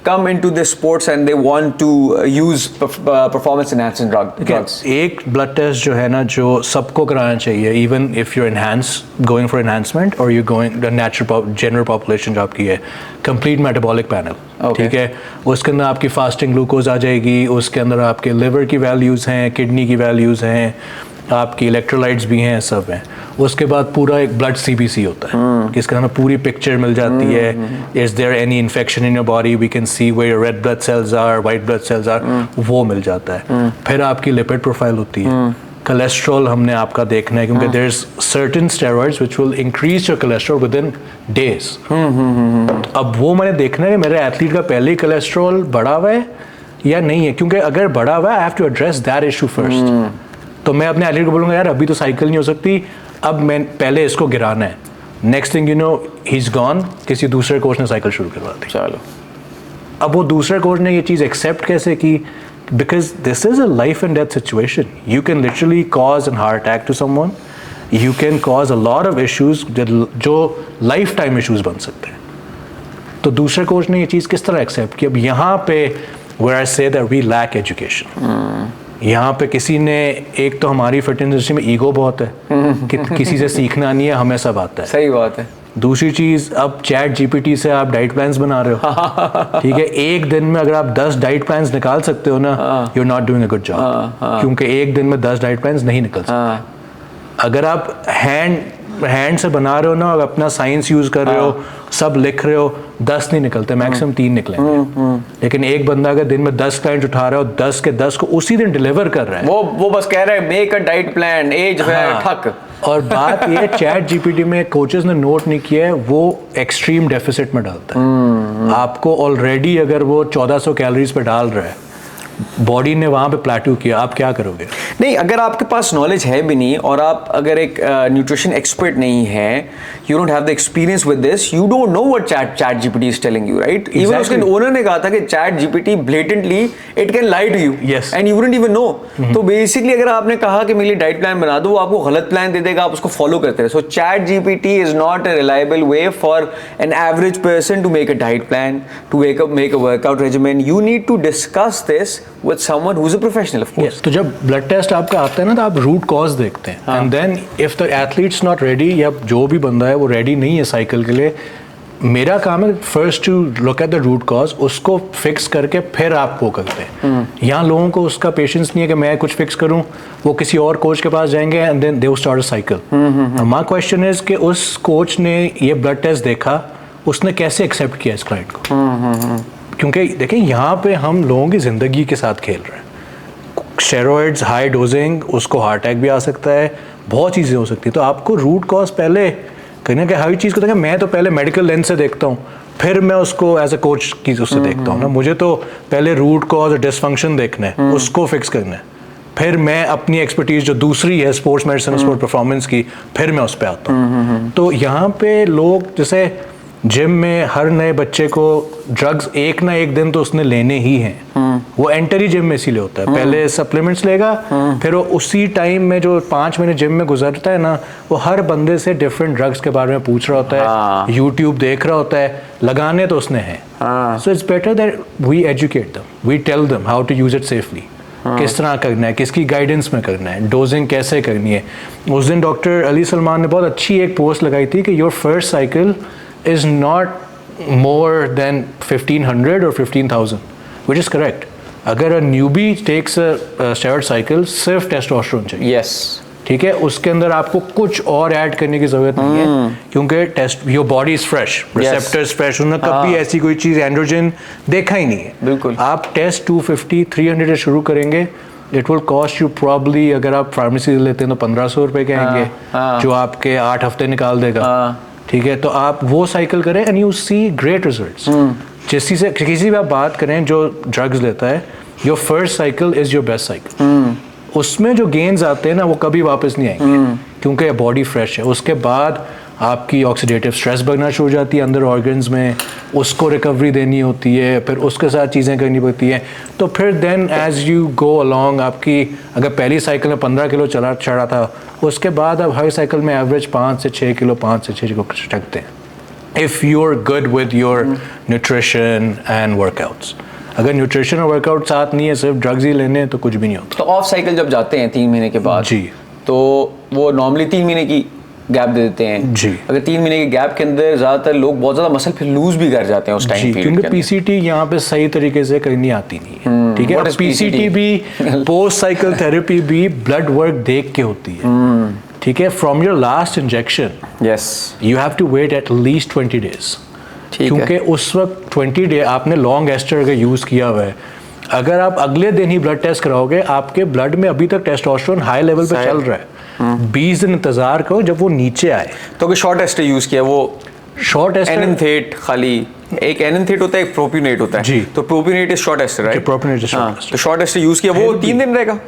come into this sports and they want to use performance enhancing drugs. एक ब्लड टेस्ट जो है ना, जो सबको कराना चाहिए, even if you enhance going for enhancement और you going natural general population जो आपकी है, कंप्लीट मेटाबॉलिक पैनल, ठीक है। उसके अंदर आपकी फास्टिंग ग्लूकोज आ जाएगी, उसके अंदर आपके लिवर की वैल्यूज़ हैं, किडनी की वैल्यूज़ हैं, आपकी इलेक्ट्रोलाइट्स भी हैं, सब हैं। उसके बाद पूरा एक ब्लड सीबीसी होता है जिसके अंदर पूरी पिक्चर मिल जाती है। Is there any infection in your body, we can see where red blood cells are, white blood cells are, वो मिल जाता है। फिर आपकी लिपिड प्रोफाइल होती है, कोलेस्ट्रॉल हमने आपका देखना है, क्योंकि there is certain steroids which will increase your cholesterol within days. अब वो मैंने देखना है कि मेरे एथलीट का पहले ही कोलेस्ट्रॉल बढ़ा हुआ है या नहीं है, क्योंकि अगर बढ़ा हुआ है I have to address that issue first. तो मैं अपने एथलीट को बोलूँगा यार अभी तो साइकिल नहीं हो सकती, अब मैं पहले इसको गिराना है। Next thing you know he is gone, किसी दूसरे कोच ने साइकिल शुरू करवा दी। चलो, अब वो दूसरे कोच ने ये चीज़ एक्सेप्ट कैसे की? Because this is a life and death situation. You can literally cause an heart attack to someone, you can cause a lot of issues जो लाइफ टाइम इश्यूज बन सकते हैं। तो दूसरे कोच ने ये चीज़ किस तरह एक्सेप्ट की? अब यहाँ पे where I say that we lack education. यहाँ पे किसी ने, एक तो हमारी फिटनेस इंडस्ट्री में ईगो बहुत है कि किसी से सीखना नहीं है, हमें सब आता है। सही बात है। दूसरी चीज़, अब चैट जीपीटी से आप डाइट प्लान्स बना रहे हो, ठीक है। एक दिन में अगर आप 10 डाइट प्लान्स निकाल सकते हो ना, you are not doing a good job, क्योंकि एक दिन में 10 डाइट प्लान्स नहीं निकल सकते। अगर आप हैंड से बना रहे हो ना और अपना साइंस यूज कर रहे हो, सब लिख रहे हो, 10 नहीं निकलते, मैक्सिमम 3 निकलेंगे। लेकिन एक बंदा अगर दिन में 10 क्लाइंट उठा रहा है और 10 के 10 को उसी दिन डिलीवर कर रहा है, वो बस कह रहा है make a diet plan, as ठक। और बात ये चैट जीपीटी में कोचेस ने नोट नहीं किया है, वो एक्सट्रीम डेफिसिट में डालता है आपको। ऑलरेडी अगर वो 1400 कैलोरीज पे डाल रहा है, बॉडी ने वहाँ पे प्लेटू किया, आप क्या करोगे? नहीं, अगर आपके पास नॉलेज है भी नहीं और आप अगर एक न्यूट्रिशन एक्सपर्ट नहीं है, you don't have the experience with this, you don't know what ChatGPT is telling you, right? Even उसके ओनर ने कहा था कि ChatGPT blatantly it can lie to you and you wouldn't even know. तो basically अगर आपने कहा कि मेरे लिए डाइट प्लान बना दो, वो आपको गलत प्लान दे देगा, आप उसको फॉलो करते रहे। So ChatGPT is not a reliable way for an average person to make a diet plan, to make a workout regimen. You need to discuss this with someone who's a professional, of course. तो जब blood test आपका आता है ना, तो आप root cause देखते हैं, and then if the athlete's not ready, या जो भी बंदा है वो रेडी नहीं है साइकिल के लिए, मेरा काम है first to look at the root cause, उसको फिक्स करके फिर आप वो करते हैं। यहाँ लोगों को उसका पेशेंस नहीं है कि मैं कुछ फिक्स करूँ, वो किसी और कोच के पास जाएंगे and then they will start a cycle. My question is कि उस कोच ने ये ब्लड टेस्ट देखा, उसने कैसे एक्सेप्ट किया इस क्लाइंट को? क्योंकि देखिए यहाँ पे हम लोगों की ज़िंदगी के साथ खेल रहे हैं। स्टेरॉइड्स, हाई डोजिंग, उसको हार्ट अटैक भी आ सकता है, बहुत चीज़ें हो सकती है। तो आपको रूट कॉज पहले कहीं ना हर चीज़ को देखा, मैं तो पहले मेडिकल लेंस से देखता हूँ, फिर मैं उसको एज ए कोच की उससे देखता हूँ ना। मुझे तो पहले रूट कॉज और डिसफंक्शन देखना है, उसको फिक्स करना है, फिर मैं अपनी एक्सपर्टीज जो दूसरी है स्पोर्ट्स मेडिसिन, स्पोर्ट परफॉर्मेंस की, फिर मैं उस पर आता हूँ। तो यहाँ पे लोग, जैसे जिम में हर नए बच्चे को ड्रग्स एक ना एक दिन तो उसने लेने ही हैं। वो एंटर ही जिम में इसीलिए होता है, पहले सप्लीमेंट्स लेगा, फिर वो उसी टाइम में जो 5 महीने जिम में गुजरता है ना, वो हर बंदे से डिफरेंट ड्रग्स के बारे में पूछ रहा होता है, यूट्यूब देख रहा होता है, लगाने तो उसने हैं। So it's better that we educate them, we tell them how to use it safely, किस तरह करना है, किसकी गाइडेंस में करना है, डोजिंग कैसे करनी है। उस दिन डॉक्टर अली सलमान ने बहुत अच्छी एक पोस्ट लगाई थी कि your first cycle is not more than 1500 or 15,000, which is correct. अगर a newbie takes a steroid cycle, सिर्फ टेस्टोस्टेरोन चाहिए। Yes. ठीक है, उसके अंदर आपको कुछ और ऐड करने की जरूरत नहीं है, क्योंकि your body is fresh, receptors fresh, उन्होंने कभी ऐसी कोई चीज एंड्रोजन देखा ही नहीं है। बिल्कुल। आप टेस्ट 250-300 से शुरू करेंगे, it will cost you probably, अगर आप फार्मेसी लेते हैं तो 1500 रुपए के आएंगे, जो आपके 8 हफ्ते निकाल देगा। ठीक है, तो आप वो साइकिल करें and you see great results. किसी से किसी भी आप बात करें जो ड्रग्स लेता है, your first cycle is your best cycle. उसमें जो गेन्स आते हैं ना, वो कभी वापस नहीं आएंगे, क्योंकि बॉडी फ्रेश है। उसके बाद आपकी ऑक्सीडेटिव स्ट्रेस बढ़ना शुरू हो जाती है अंदर ऑर्गन्स में, उसको रिकवरी देनी होती है, फिर उसके साथ चीज़ें करनी पड़ती हैं। तो फिर then as you go along, आपकी अगर पहली साइकिल में 15 किलो चढ़ा था, उसके बाद आप हर साइकिल में एवरेज 5 से 6 किलो चढ़ते हैं, if you are good with your nutrition and workouts. अगर न्यूट्रिशन और वर्कआउट साथ नहीं है, सिर्फ ड्रग्स ही लेने हैं, तो कुछ भी नहीं होता। तो ऑफ साइकिल जब जाते हैं 3 महीने के बाद जी, तो वो नॉर्मली 3 महीने की गैप दे देते हैं जी। अगर 3 महीने के गैप के अंदर ज़्यादातर लोग बहुत ज़्यादा मसल फिर लूज भी कर जाते हैं उस टाइम पीरियड क्योंकि पीसीटी यहाँ पे सही तरीके से करनी आती नहीं है, ठीक है। पीसीटी भी पोस्ट साइकिल थेरेपी भी ब्लड वर्क देख के होती है, ठीक है। From your last injection yes you have to wait at least 20 days, क्योंकि उस वक्त 20 डे आपने लॉन्ग एस्टर अगर यूज़ किया हुआ है, अगर आप अगले दिन ही ब्लड टेस्ट कराओगे, आपके ब्लड में अभी तक टेस्टोस्टेरोन हाई लेवल पे चल रहा है, 20 दिन इंतजार करो जब वो नीचे आए। तो अगर शॉर्ट एस्टर यूज़ किया, वो शॉर्ट एस्टर एनेंथेट, खाली एक एनेंथेट होता है, एक प्रोपिनेट होता है जी। तो propionate is short ester, right? Propionate is short ester. तो शॉर्ट एस्टर यूज़ किया वो 3 दिन रहेगा,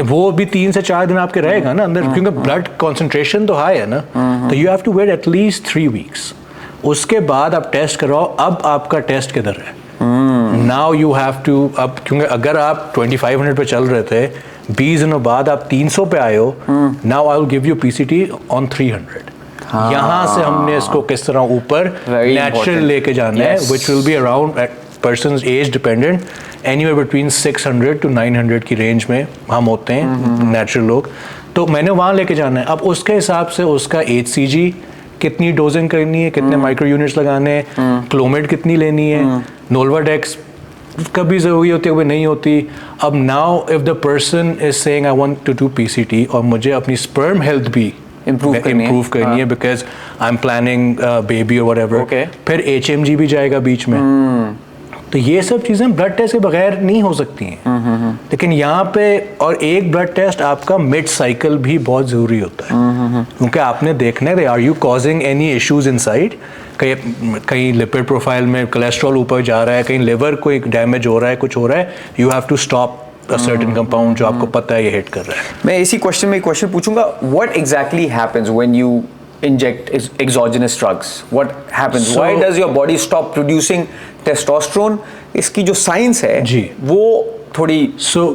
वो भी 3 से 4 दिन आपके रहेगा ना अंदर, क्योंकि ब्लड कॉन्सेंट्रेशन तो हाई है ना, तो you have to wait at least 3 weeks. उसके बाद आप टेस्ट कराओ, अब आपका टेस्ट किधर है। नाउ यू हैव टू, अब क्योंकि अगर आप 2500 पे चल रहे थे, 20 दिनों बाद आप 300 पे आए हो, now I will give you PCT on 300। यहाँ से हमने इसको किस तरह ऊपर नेचुरल लेके जाना है, which will be around persons age dependent, anywhere between 600 to 900 की रेंज में हम होते हैं नेचुरल लोग। तो मैंने वहाँ लेके जाना है। अब उसके हिसाब से उसका HCG कितनी डोजिंग करनी है, कितने माइक्रो यूनिट्स लगाने हैं, क्लोमिड कितनी लेनी है, नोल्वाडेक्स कभी ज़रूरी होती है कभी नहीं होती। अब now if the person is saying I want to do PCT और मुझे अपनी स्पर्म हेल्थ भी इम्प्रूव करनी है because I am planning baby और व्हाटएवर, फिर HMG भी जाएगा बीच में। तो ये सब चीज़ें ब्लड टेस्ट के बगैर नहीं हो सकती हैं। लेकिन यहाँ पे और एक ब्लड टेस्ट आपका मिड साइकिल भी बहुत ज़रूरी होता है, क्योंकि आपने देखना है are you causing any issues inside, कहीं लिपिड प्रोफाइल में कोलेस्ट्रॉल ऊपर जा रहा है, कहीं लिवर को एक डैमेज हो रहा है, कुछ हो रहा है, you have to stop a certain compound जो आपको पता है ये हिट कर रहा है। मैं इसी क्वेश्चन में एक क्वेश्चन पूछूंगा, what exactly happens when you inject exogenous drugs? What happens? Why does your body stop producing testosterone? इसकी जो साइंस है जी, वो थोड़ी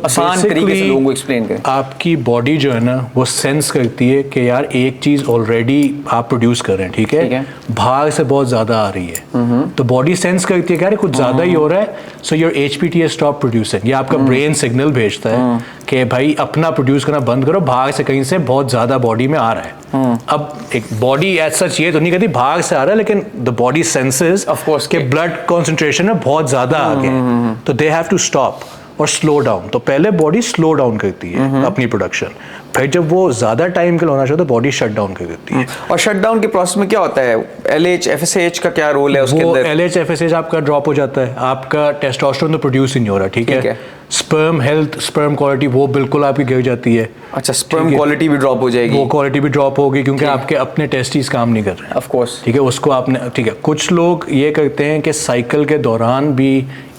आसान तरीके से लोगों को एक्सप्लेन करें। आपकी बॉडी जो है ना वो सेंस करती है कि यार एक चीज़ ऑलरेडी आप प्रोड्यूस कर रहे हैं, ठीक है, बाहर से बहुत ज़्यादा आ रही है, तो बॉडी सेंस करती है कि यार कुछ ज़्यादा ही हो रहा है, so your HPTA stop producing. ये आपका ब्रेन सिग्नल भेजता है कि भाई अपना प्रोड्यूस करना बंद करो, बाहर से कहीं से बहुत ज़्यादा बॉडी में आ रहा है। अब एक बॉडी एज सच ये तो नहीं कहती बाहर से आ रहा है, लेकिन the body senses of course के ब्लड कॉन्सेंट्रेशन में बहुत ज़्यादा आ गया, तो दे हैव टू स्टॉप और स्लो डाउन। तो पहले बॉडी स्लो डाउन करती है अपनी प्रोडक्शन, फिर जब वो ज़्यादा टाइम के लिए होना चाहता है बॉडी शट डाउन कर देती है। और शट डाउन के प्रोसेस में क्या होता है? LH FSH का क्या रोल है उसके अंदर? LH FSH आपका ड्रॉप हो जाता है, आपका टेस्टोस्टेरोन तो प्रोड्यूस ही नहीं हो रहा, ठीक है। स्पर्म हेल्थ, स्पर्म क्वालिटी वो बिल्कुल आपकी गिर जाती है। अच्छा, स्पर्म क्वालिटी भी ड्रॉप हो जाएगी? वो क्वालिटी भी ड्रॉप होगी क्योंकि आपके अपने टेस्टिस काम नहीं कर रहे हैं, ऑफ कोर्स, ठीक है। उसको आपने, ठीक है, कुछ लोग ये करते हैं कि साइकिल के दौरान भी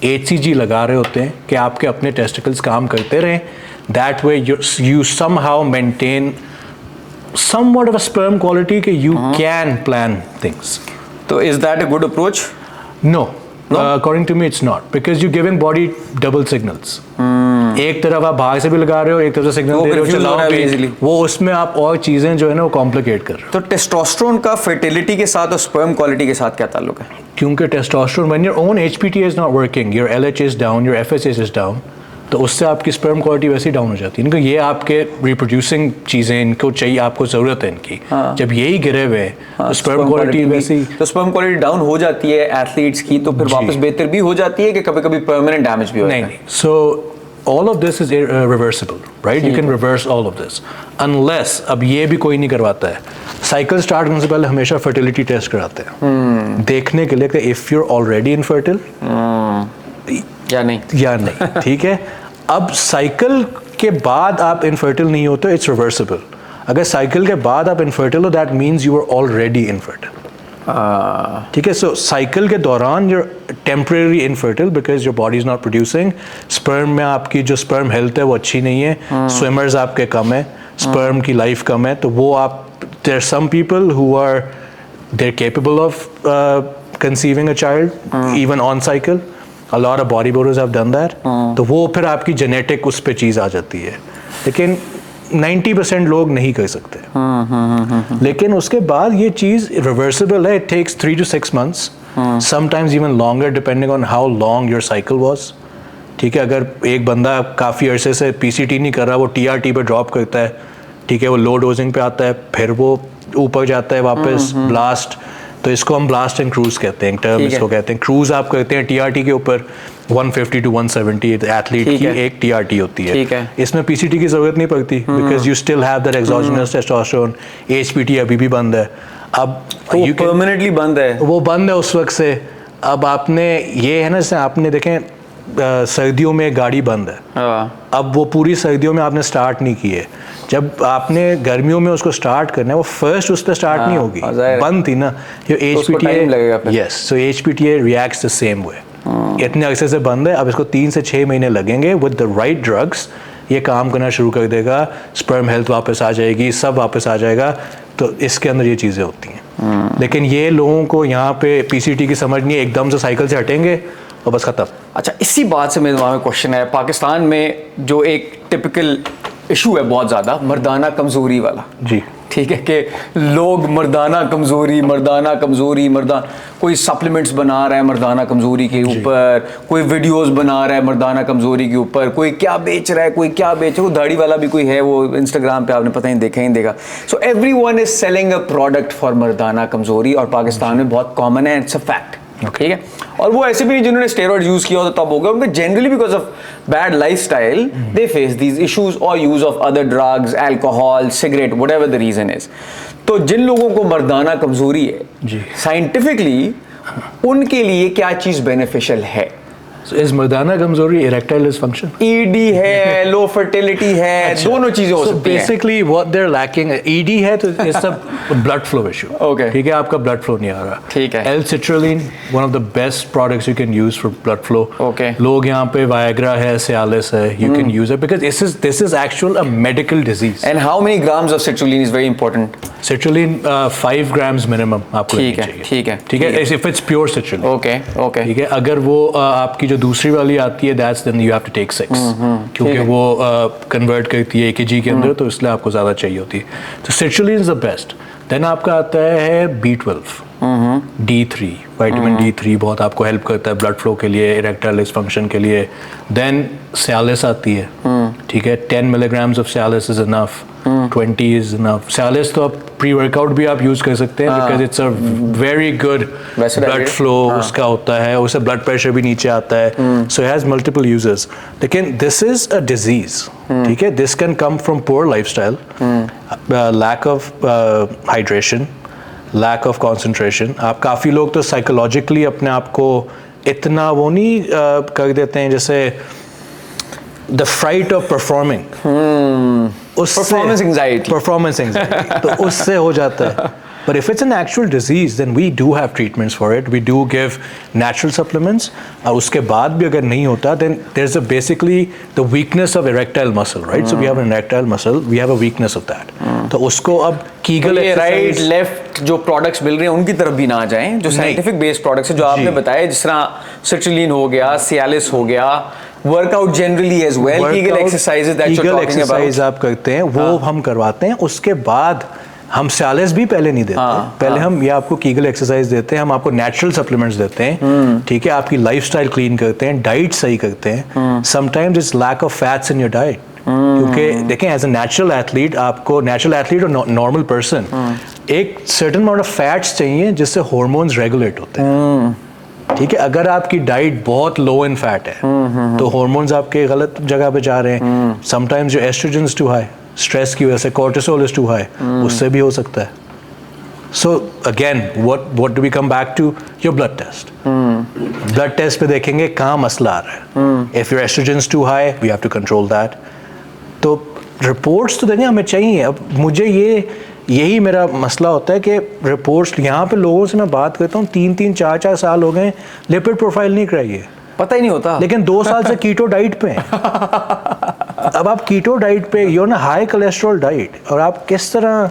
HCG लगा रहे होते हैं कि आपके अपने टेस्टिकल्स काम करते रहें, that way you somehow maintain somewhat of a sperm quality कि you can plan things. तो is that a good approach? No. According to me it's not, because you're giving body double signals. एक तरफ आप बाहर से भी लगा रहे हो, एक तरफ से सिग्नल दे रहे हो, चलाओ वो, उसमें आप और चीजें जो है ना वो कॉम्प्लिकेट कर रहे हो। तो टेस्टोस्टेरोन का फर्टिलिटी के साथ और स्पर्म क्वालिटी के साथ क्या ताल्लुक है? क्योंकि testosterone when your own HPTA is not working, your LH is down, your FSH is down, तो उससे आपकी स्पर्म क्वालिटी वैसे ही डाउन हो जाती है। इनको ये आपके रिप्रोड्यूसिंग चीज़ें इनको चाहिए, आपको ज़रूरत है इनकी, जब यही गिरे हुए हैं तो स्पर्म क्वालिटी वैसे ही, तो स्पर्म क्वालिटी डाउन हो जाती है एथलीट्स की, तो फिर वापस बेहतर भी हो जाती है कि कभी कभी परमानेंट डैमेज भी होता है? नहीं, सो all of this is reversible, right? You can reverse all of this unless, अब ये भी कोई नहीं करवाता है, साइकिल स्टार्ट करने से पहले हमेशा फर्टिलिटी टेस्ट कराते हैं देखने के लिए कि इफ़ you're already infertile या नहीं, ठीक है। अब साइकिल के बाद आप इनफर्टिल नहीं होते, इट्स रिवर्सिबल। अगर साइकिल के बाद आप इनफर्टिल हो, that means you are already infertile, ठीक है। सो साइकिल के दौरान you're temporarily infertile because your body is not producing sperm में आपकी जो स्पर्म हेल्थ है वो अच्छी नहीं है, स्विमर्स आपके कम है, स्पर्म की लाइफ कम है, तो वो आप, there are some people who are they're capable of conceiving a child even on cycle. A lot of bodybuilders have done that. तो वो फिर आपकी जेनेटिक उस पे चीज़ आ जाती है, लेकिन 90% लोग नहीं कर सकते। लेकिन उसके बाद ये चीज़ रिवर्सिबल है। It takes 3 to 6 months, sometimes even longer depending on how long your cycle was। ठीक है, अगर एक बंदा काफ़ी अरसे से PCT नहीं कर रहा, वो TRT पे ड्रॉप करता है, ठीक है, वो लो डोजिंग पे आता है, फिर वो ऊपर जाता है वापस ब्लास्ट, तो इसको हम ब्लास्ट एंड क्रूज कहते हैं, टर्म इसको कहते हैं। क्रूज आप करते हैं TRT के ऊपर 150 to 170 एथलीट की एक TRT होती है। इसमें PCT की जरूरत नहीं पड़ती, because you still have that exogenous testosterone. HPT अभी भी बंद है, अब वो परमानेंटली बंद है, वो बंद है उस वक्त से। अब आपने ये है ना, जैसे आपने देखें सर्दियों में गाड़ी बंद है, अब वो पूरी सर्दियों में आपने स्टार्ट नहीं की है, जब आपने गर्मियों में उसको स्टार्ट करना है, वो फर्स्ट उस पर स्टार्ट नहीं होगी, बंद थी ना। जो HPTA, yes, so HPTA reacts the same way. इतने अरसे से बंद है, अब इसको 3 से 6 महीने लगेंगे। विद द राइट ड्रग्स ये काम करना शुरू कर देगा, स्पर्म हेल्थ वापस आ जाएगी, सब वापस आ जाएगा। तो इसके अंदर ये चीज़ें होती हैं। लेकिन ये लोगों को यहाँ पे PCT की समझ नहीं है, एकदम से साइकिल से हटेंगे और बस खत्म। अच्छा, इसी बात से मेरे दिमाग में क्वेश्चन है, पाकिस्तान में जो एक टिपिकल इशू है बहुत ज़्यादा, मर्दाना कमज़ोरी वाला जी, ठीक है, कि लोग मर्दाना कमज़ोरी, कोई सप्लीमेंट्स बना रहा है मर्दाना कमज़ोरी के ऊपर, कोई वीडियोस बना रहा है मर्दाना कमज़ोरी के ऊपर, कोई क्या बेच रहा है, कोई क्या बेच रहा है, वो दाढ़ी वाला भी कोई है, वो इंस्टाग्राम पे आपने पता नहीं देखा ही देखा। So everyone is selling a product for मर्दाना कमज़ोरी, और पाकिस्तान में बहुत कॉमन है, इट्स अ फैक्ट। ठीक है, और वो ऐसे भी नहीं जिन्होंने स्टेरॉइड यूज किया हो तो तब हो गया, उनके generally because of bad lifestyle they face these issues और use of other drugs, alcohol, cigarette, whatever the reason is. तो जिन लोगों को मर्दाना कमजोरी है, साइंटिफिकली उनके लिए क्या चीज बेनिफिशियल है? इस मर्दाना कमजोरी इरेक्टाइल डिसफंक्शन, ED है, लो फर्टिलिटी है, दोनों चीजें हो सकती हैं। Basically what they are lacking, ED है तो it's a blood flow issue. Okay, ठीक है, आपका ब्लड फ्लो नहीं आ रहा। ठीक है, L-citrulline, one of the best products you can use for blood flow. Okay, लोग यहाँ पे वायग्रा है, सियालिस है, you can use it because this is actual a medical disease. And how many grams of citrulline is very important? Citrulline 5 grams minimum आपको लेनी चाहिए। ठीक है, if it's pure citrulline। Okay, ठीक है, अगर वो आपकी जो दूसरी वाली आती है that's then you have to take 6, क्योंकि वो कन्वर्ट करती है AKG के अंदर, तो इसलिए आपको ज़्यादा चाहिए होती है। तो citrulline is the best. Then आपका आता है B12, D3, विटामिन D3 बहुत आपको हेल्प करता है ब्लड फ्लो के लिए, इरेक्टाइल डिसफंक्शन के लिए। देन सियालिस आती है, ठीक है, 10 milligrams of Cialis is enough, 20 is enough. Cialis तो आप प्री वर्कआउट भी आप यूज कर सकते हैं, because it's a very good blood flow उसका होता है, उससे ब्लड प्रेशर भी नीचे आता है, so it has multiple uses. लेकिन दिस इज अ डिजीज, ठीक है, this can come from poor lifestyle, lack of hydration, lack of concentration. आप काफ़ी लोग तो साइकोलॉजिकली अपने आप को इतना वो नहीं कर देते हैं, जैसे the fright of performing, performance anxiety तो उससे हो जाता है। But if it's an actual disease, then we do have treatments for it. We do give natural supplements. और उसके बाद भी अगर नहीं होता, then there's a basically the weakness of erectile muscle, right? So we have an erectile muscle, we have a weakness of that. तो उसको अब Kegel exercise, राइट लेफ्ट जो प्रोडक्ट्स मिल रहे हैं उनकी तरफ भी ना जाएं, जो साइंटिफिक बेस्ड प्रोडक्ट्स है, जो आपने बताया, जिस तरह citrulline हो गया, सियालिस हो गया, workout generally as well, Kegel exercises that you're talking about आप करते हैं, वो हम करवाते हैं। उसके बाद हम सियालिस भी पहले नहीं देते, पहले हम ये आपको Kegel एक्सरसाइज देते हैं, हम आपको नेचुरल सप्लीमेंट्स देते हैं, ठीक है, आपकी लाइफस्टाइल क्लीन करते हैं, डाइट सही करते हैं। Sometimes it's lack of fats in your diet, क्योंकि देखें एज अ नेचुरल एथलीट, आपको नेचुरल एथलीट और नॉर्मल पर्सन एक सर्टेन अमाउंट ऑफ फैट्स चाहिए जिससे हार्मोन्स रेगुलेट होते हैं। ठीक है, अगर आपकी डाइट बहुत लो इन फैट है तो हार्मोन्स आपके गलत जगह पे जा रहे हैं। समटाइम्स जो एस्ट्रोजन्स टू हाई, स्ट्रेस की वजह से कोर्टिसोल इज टू हाई, उससे भी हो सकता है। So again what do we come back to your blood test. Blood test पे देखेंगे कहाँ मसला आ रहा है। If your oestrogen's too high, we have to control that. तो रिपोर्ट्स तो देने हमें चाहिए। अब मुझे यही मेरा मसला होता है कि रिपोर्ट्स, यहाँ पे लोगों से मैं बात करता हूँ 3-3, 4-4 साल हो गए, लिपिड प्रोफाइल नहीं कराइए, पता ही नहीं होता, लेकिन 2 साल से कीटो डाइट पे हैं। अब आप कीटो डाइट पे, यू ना हाई कोलेस्ट्रॉल डाइट, और आप किस तरह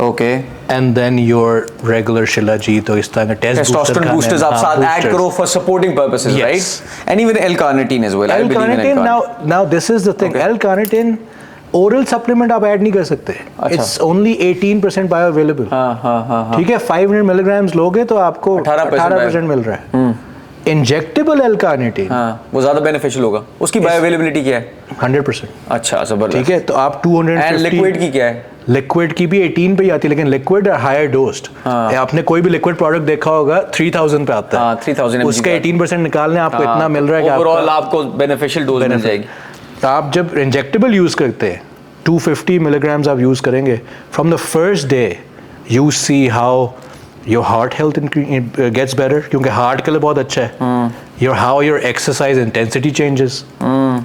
okay and then your regular shilajit तो इस तरह का टेस्ट टेस्टोस्टेरोन बूस्टर्स आप साथ ऐड करो for supporting purposes, right? And even L-carnitine as well. I believe in L-carnitine. now this is the thing. L-carnitine oral supplement आप ऐड नहीं कर सकते. It's only 18% bio available. ठीक है, 500 मिलीग्राम्स लोगे तो आपको 18% मिल रहा है. इंजेक्टेबल L-carnitine वो ज्यादा बेनिफिशियल होगा. उसकी बायो अवेलेबिलिटी क्या है? 100%. अच्छा, जबरदस्त. ठीक है, तो आप 250. एंड लिक्विड की क्या है? लिक्विड की भी 18 पे ही आती है, लेकिन लिक्विड हायर डोज्ड. आपने कोई भी लिक्विड प्रोडक्ट देखा होगा 3000 पे आता है. 3000 उसका 18% निकालने आपको इतना मिल रहा है कि ओवरऑल आपको बेनिफिशियल डोज मिल जाएगी. आप जब इंजेक्टेबल यूज करते हैं 250 मिलीग्राम्स आप यूज करेंगे, from the first day you see how your heart health gets better, क्योंकि हार्ट के लिए बहुत अच्छा है. Your exercise intensity changes.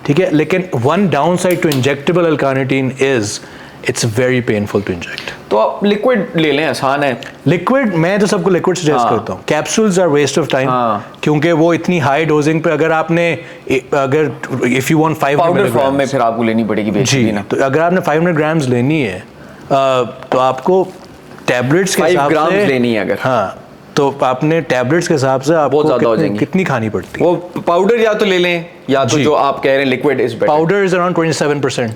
ठीक है, लेकिन one downside to injectable L-carnitine is it's very painful to inject. तो आप लिक्विड ले लें, आसान है. लिक्विड मैं तो सबको लिक्विड सजेस्ट करता हूँ. Capsules are waste of time, क्योंकि वो इतनी हाई डोजिंग पे अगर if you want 500 powder form में फिर आपको लेनी पड़ेगी बेसिकली ना. तो अगर आपने 500 ग्राम्स लेनी है तो आपको टैबलेट्स के हिसाब से लेनी है अगर. हाँ, तो आपने टैबलेट्स के हिसाब से आपको कितनी खानी पड़ती है. वो पाउडर या तो ले लें या तो जो आप कह रहे हैं liquid is better. Powder is around 27%.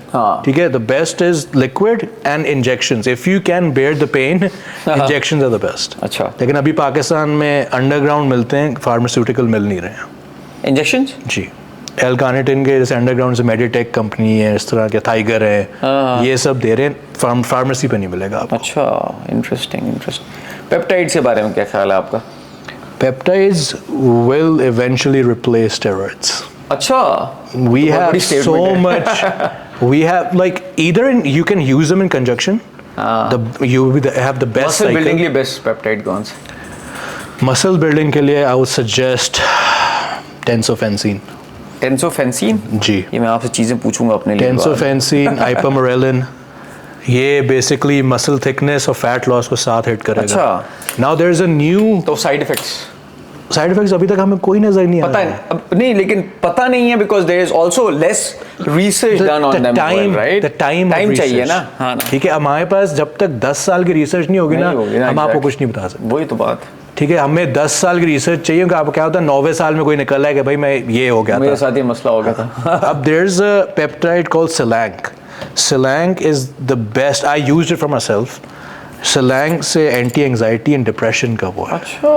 ठीक है, the best is liquid and injections. If you can bear the pain, injections are the best. अच्छा, लेकिन अभी पाकिस्तान में अंडरग्राउंड मिलते हैं, फार्मास्यूटिकल मिल नहीं रहे हैं इंजेक्शंस. जी, L-carnitine के जैसे अंडरग्राउंड से मेडिटेक कंपनी है, इस तरह के टाइगर है, ये सब दे रहे हैं, फार्मेसी पे नहीं मिलेगा आपको. अच्छा, इंटरेस्टिंग. पेप्टाइड्स के बारे में क्या ख्याल है आपका? Peptides will eventually replace steroids. अच्छा, we have so much. We have like either you can use them in conjunction. You have the best muscle building के लिए बेस्ट पेप्टाइड कौन सा? Muscle building के लिए I would suggest Tensofensine. Tensofensine? जी, ये मैं आपसे चीजें पूछूंगा अपने लिए. Tensofensine, Ipamorelin, ये बेसिकली मसल थिकनेस और फैट लॉस को साथ हिट करेगा. अच्छा, now there is a new. तो साइड इफेक्ट्स अभी तक हमें कोई नजर नहीं पता आया. नहीं, लेकिन पता नहीं है because there is also less research done on them, right? Time चाहिए ना. हाँ ना, ठीक है, हमारे पास जब तक 10 साल की रिसर्च नहीं होगी ना, हम आपको कुछ नहीं बता सकते. वही तो बात. ठीक है, हमें 10 साल की रिसर्च चाहिए कि आपको क्या होता है 9वें साल में कोई निकल है कि भाई मैं ये हो गया था, मेरे साथ ये मसला हो गया था. अब there is a peptide called Selank. Selank is the best. I used it for myself. Selank से एंटी एंजाइटी एंड डिप्रेशन का वो है. अच्छा.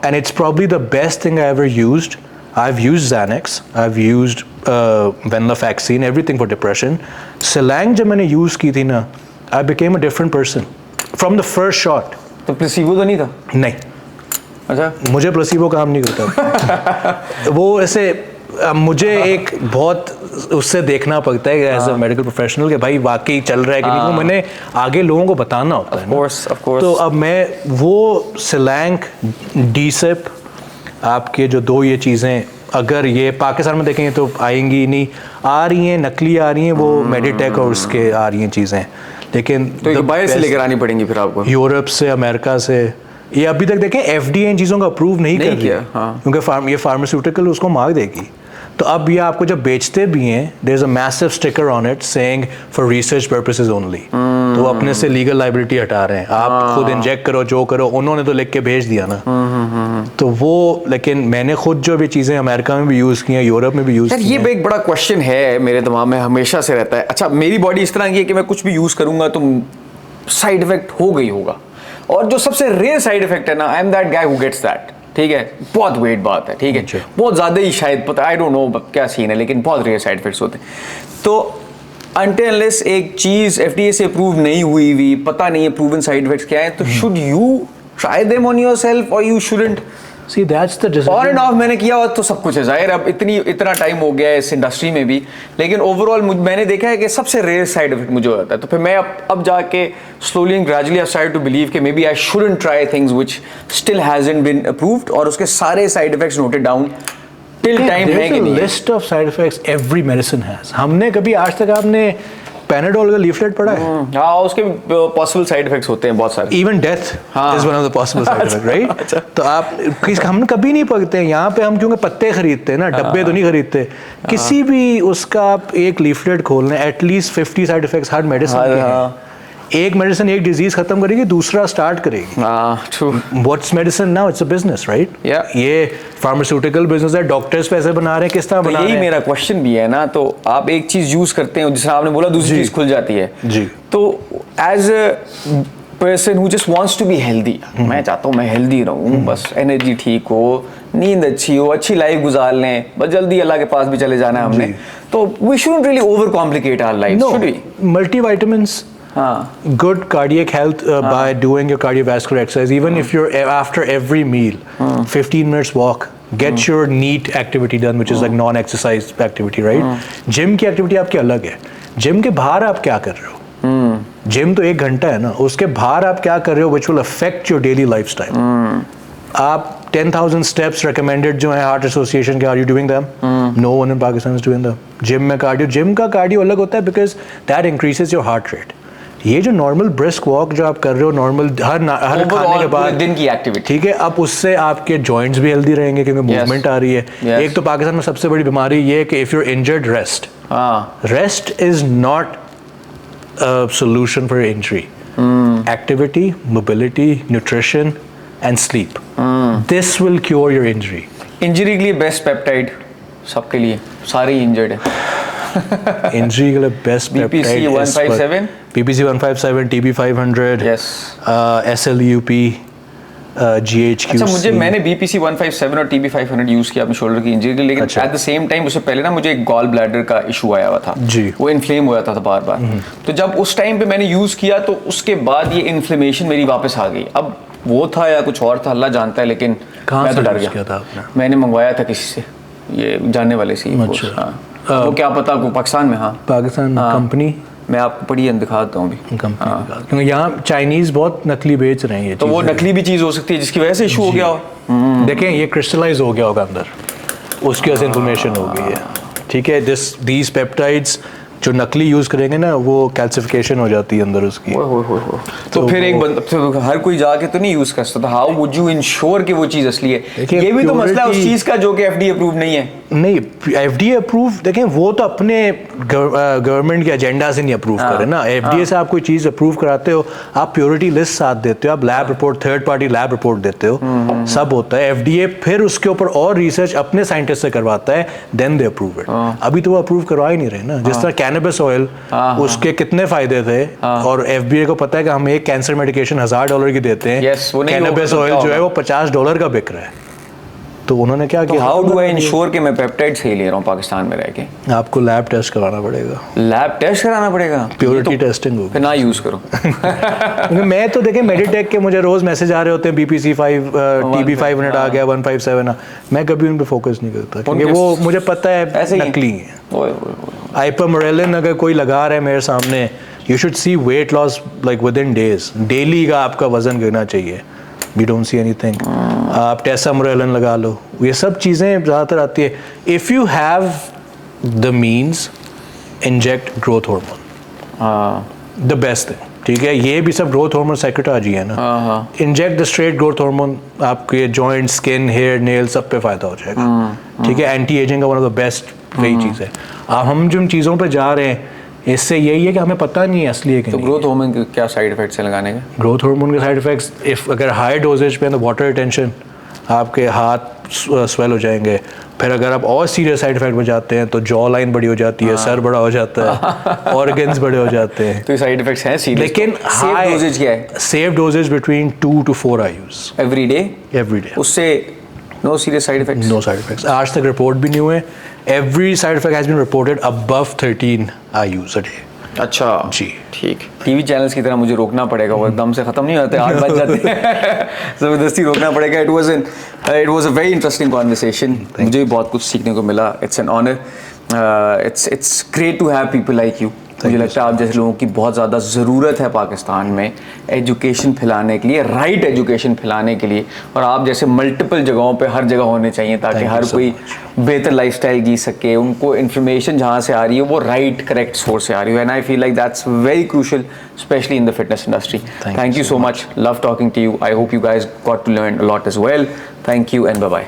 And it's probably the best thing I ever used. I've used Xanax. I've used venlafaxine, everything for depression. Selank जब मैंने use की थी ना, I became a different person from the first shot. तो प्लेसिबो तो नहीं था? नहीं. अच्छा, मुझे प्लेसिबो काम नहीं करता. वो ऐसे मुझे एक बहुत उससे देखना पड़ता है एज अ मेडिकल प्रोफेशनल कि भाई वाकई चल रहा है कि नहीं, वो मैंने आगे लोगों को बताना होता है. of course. तो अब मैं वो Selank, DSIP, आपके जो दो ये चीज़ें अगर ये पाकिस्तान में देखेंगे तो आएंगी नहीं, आ रही हैं, नकली आ रही हैं, वो मेडिटेक और उसके आ रही हैं चीज़ें, लेकिन तो बाहर से लेकर आनी पड़ेंगी फिर आपको, यूरोप से, अमेरिका से. ये अभी तक देखें FDA इन चीज़ों का अप्रूव नहीं कर रही है, क्योंकि ये फार्मास्यूटिकल उसको मार देगी. तो अब ये आपको जब बेचते भी हैं, there is a massive sticker on it saying for research purposes only. तो वो अपने से लीगल लायबिलिटी हटा रहे हैं. आप खुद इंजेक्ट करो, जो करो, उन्होंने तो लिख के भेज दिया ना. तो वो, लेकिन मैंने खुद जो भी चीज़ें अमेरिका में भी यूज़ की हैं, यूरोप में भी यूज़ की हैं. ये एक बड़ा क्वेश्चन है मेरे दिमाग में, हमेशा से रहता है. अच्छा, मेरी बॉडी इस तरह की है कि मैं कुछ भी यूज़ करूँगा तो साइड इफेक्ट होगा ही होगा. और जो सबसे रेयर साइड इफेक्ट है ना, I am that guy who gets that. ठीक है, बहुत वेट बात है. ठीक है, बहुत ज़्यादा ही शायद, पता, आई डोंट नो क्या सीन है, लेकिन बहुत रेयर साइड इफेक्ट्स होते हैं. तो until unless एक चीज़ FDA से अप्रूव नहीं हुई, पता नहीं है प्रूवन साइड इफेक्ट्स क्या है, तो should you try them on yourself और you shouldn't? See, that's the decision. On and off मैंने किया हुआ तो सब कुछ है जाहिर. अब इतना टाइम हो गया है इस इंडस्ट्री में भी, लेकिन ओवरऑल मैंने देखा है कि सबसे रेयर साइड इफेक्ट मुझे होता है. तो फिर मैं अब जाके slowly and gradually I started to believe कि maybe I shouldn't try things which still hasn't been approved, और उसके सारे side effects noted down till time है कि नहीं. List of side effects every medicine has. हमने कभी आज तक आपने पैनाडोल का लीफलेट पढ़ा है? हाँ, उसके पॉसिबल साइड इफेक्ट्स होते हैं बहुत सारे. Even death is one of the possible side effect, right? तो आप हम कभी नहीं पढ़ते हैं यहाँ पे. हम क्योंकि पत्ते खरीदते हैं ना, डब्बे तो नहीं खरीदते. किसी भी उसका आप एक लीफलेट खोल लें, एटलीस्ट 50 साइड इफेक्ट्स हर मेडिसिन के हैं. एक मेडिसिन एक डिजीज खत्म करेगी, दूसरा स्टार्ट करेगी. True. What's medicine now? It's a business, right? Yeah. ये फार्मास्यूटिकल बिजनेस है, डॉक्टर्स पैसे बना रहे हैं, किस तरह तो बना रहे यही हैं? मेरा क्वेश्चन भी है ना, तो आप एक चीज यूज करते हैं जिससे आपने बोला दूसरी चीज खुल जाती है जी. तो as a person who just wants to be healthy, मैं चाहता हूँ मैं हेल्दी रहूँ, बस एनर्जी ठीक हो, नींद अच्छी हो, अच्छी लाइफ गुजार लें, बस जल्दी अल्लाह के पास भी चले जाना है हमने, तो we shouldn't really overcomplicate our life, should we? Multivitamins, good cardiac health by doing your cardiovascular exercise. Even if you're after every meal, 15 minutes walk, get your NEAT activity done, which is like non-exercise activity, right? Gym की activity आपकी अलग है. Gym के बाहर आप क्या कर रहे हो? Gym तो 1 घंटा है ना, उसके बाहर आप क्या कर रहे हो, which will affect your daily lifestyle. आप 10,000 steps recommended जो है हार्ट एसोसिएशन के, are you doing them? No one in Pakistan is doing them. Gym में कार्डियो, जिम का कार्डियो अलग होता है because that increases your heart rate. ये जो नॉर्मल ब्रिस्क वॉक जो आप कर रहे हो नॉर्मल हर खाने के बाद दिन की एक्टिविटी, ठीक है, अब उससे आपके जॉइंट्स भी हेल्दी रहेंगे क्योंकि मूवमेंट आ रही है. एक तो पाकिस्तान में सबसे बड़ी बीमारी ये है कि if you are injured, rest is not a solution for injury. Activity, mobility, nutrition and sleep. This will cure your injury. Injury के लिए बेस्ट पेप्टाइड सबके लिए, सारे इंजर्ड है. Injury के लिए best BPC 157, BPC 157, TB 500, yes, SLUP, GHQC. अच्छा, मुझे मैंने BPC 157 और TB 500 यूज किया अपने शोल्डर की इंजरी के लिए, लेकिन एट द सेम टाइम उससे पहले ना मुझे एक गॉल ब्लैडर का इशू आया हुआ था जी. वो इन्फ्लेम हो जाता था बार बार. तो जब उस टाइम पे मैंने यूज किया तो उसके बाद ये इन्फ्लेमेशन मेरी वापस आ गई. अब वो था या कुछ और था अल्लाह जानता है, लेकिन मैं तो डर गया था आपने? मैंने मंगवाया था किसी से, ये जानने वाले से. अच्छा. वो क्या पता को पाकिस्तान में, पाकिस्तान कंपनी, मैं आपको पढ़ी दिखाता हूँ अभी कंपनी, क्योंकि यहाँ चाइनीज बहुत नकली बेच रहे हैं ये तो वो नकली भी चीज़ हो सकती है जिसकी वजह से इशू हो गया हो. देखें ये क्रिस्टलाइज हो गया होगा अंदर, उसकी वजह से इन्फॉर्मेशन हो गई है. ठीक है, दीज पेप्टाइड्स जो नकली यूज करेंगे ना वो कैल्सिफिकेशन हो जाती है अंदर उसकी. तो फिर एक तो हर कोई जाके तो नहीं यूज कर सकता. हाउ वुड यू इंश्योर कि वो चीज असली है? ये भी तो मसला है उस चीज का जो कि FDA अप्रूव नहीं है. नहीं, FDA अप्रूव देखें वो तो अपने गवर्नमेंट के एजेंडा से नहीं अप्रूव करे ना. FDA से आप कोई चीज़ अप्रूव कराते हो, आप प्योरिटी लिस्ट साथ देते हो, आप lab report, third party lab report देते हो, सब होता है. FDA फिर उसके ऊपर और रिसर्च अपने साइंटिस्ट से करवाता है, देन दे अप्रूव इट. अभी तो वो अप्रूव करवा ही नहीं रहे ना. जिस तरह कैनबिस ऑयल, उसके कितने फायदे थे और FDA को पता है कि हम एक कैंसर मेडिकेशन $1000 की देते हैं, कैनबिस ऑयल जो है वो $50 का बिक रहा है. तो उन्होंने क्या किया? हाउ डू आई इंश्योर कि मैं पेप्टाइड सही ले रहा हूँ पाकिस्तान में रह के? आपको लैब टेस्ट कराना पड़ेगा. लैब टेस्ट कराना पड़ेगा? प्योरिटी टेस्टिंग होगी. फिर ना यूज करो. मैं तो देखें मेडिटेक के मुझे रोज मैसेज आ रहे होते हैं, BPC 5, TB 500 आ गया, 157. मैं कभी उन पे फोकस नहीं करता क्योंकि वो मुझे पता है नकली है. आइपामोरेलिन अगर कोई लगा रहा है मेरे सामने, you should see weight loss like with in days. Daily का आपका वजन गिरना चाहिए. We don't see anything. आप टेसामोरेलिन लगा लो, ये सब चीज़ें ज़्यादातर आती है. If you have the means, inject growth hormone. The best thing. ठीक है, ये भी सब ग्रोथ हार्मोन सेक्रेटरी है ना. Inject the straight growth hormone, आपके जॉइंट, स्किन, हेयर, नेल सब पे फायदा हो जाएगा. ठीक है, एंटी एजिंग का वन ऑफ द बेस्ट वही चीज़ है. अब हम जिन चीज़ों पे जा रहे हैं इससे यही है कि हमें पता नहीं है असली है कि तो ग्रोथ हार्मोन के क्या साइड इफेक्ट्स हैं लगाने के? ग्रोथ हार्मोन के साइड इफेक्ट्स, इफ अगर हाई डोजेज पे है तो वाटर रिटेंशन, आपके हाथ स्वेल हो जाएंगे. फिर अगर आप और सीरियस साइड इफेक्ट में जाते हैं तो जॉ लाइन बड़ी हो जाती है, सर बड़ा हो जाता है, ऑर्गन्स बड़े हो जाते हैं. तो ये साइड इफेक्ट्स हैं सीरियस. लेकिन सेफ डोजेज क्या है? Safe doses between 2 to 4 IUs every day. उससे no serious side effects? No side effects. आज तक रिपोर्ट भी नहीं हुए. Every side effect has been reported above 13 IUs a day. अच्छा जी, ठीक. टीवी चैनल्स की तरह मुझे रोकना पड़ेगा, वो एकदम से खत्म नहीं होते, 8 बज जाते हैं. जबरदस्ती रोकना पड़ेगा. It was a very interesting conversation. मुझे भी बहुत कुछ सीखने को मिला. It's an honour. It's great to have people like you. मुझे लगता है आप जैसे लोगों की बहुत ज़्यादा ज़रूरत है पाकिस्तान में एजुकेशन फैलाने के लिए, राइट एजुकेशन फैलाने के लिए. और आप जैसे मल्टीपल जगहों पे हर जगह होने चाहिए ताकि हर कोई बेहतर लाइफस्टाइल जी सके. उनको इन्फॉर्मेशन जहाँ से आ रही है वो राइट करेक्ट सोर्स से आ रही है. And I feel like that's very crucial specially in the fitness industry. Thank you so much. Love talking to you. I hope you guys got to learn a lot as well. Thank you and bye bye.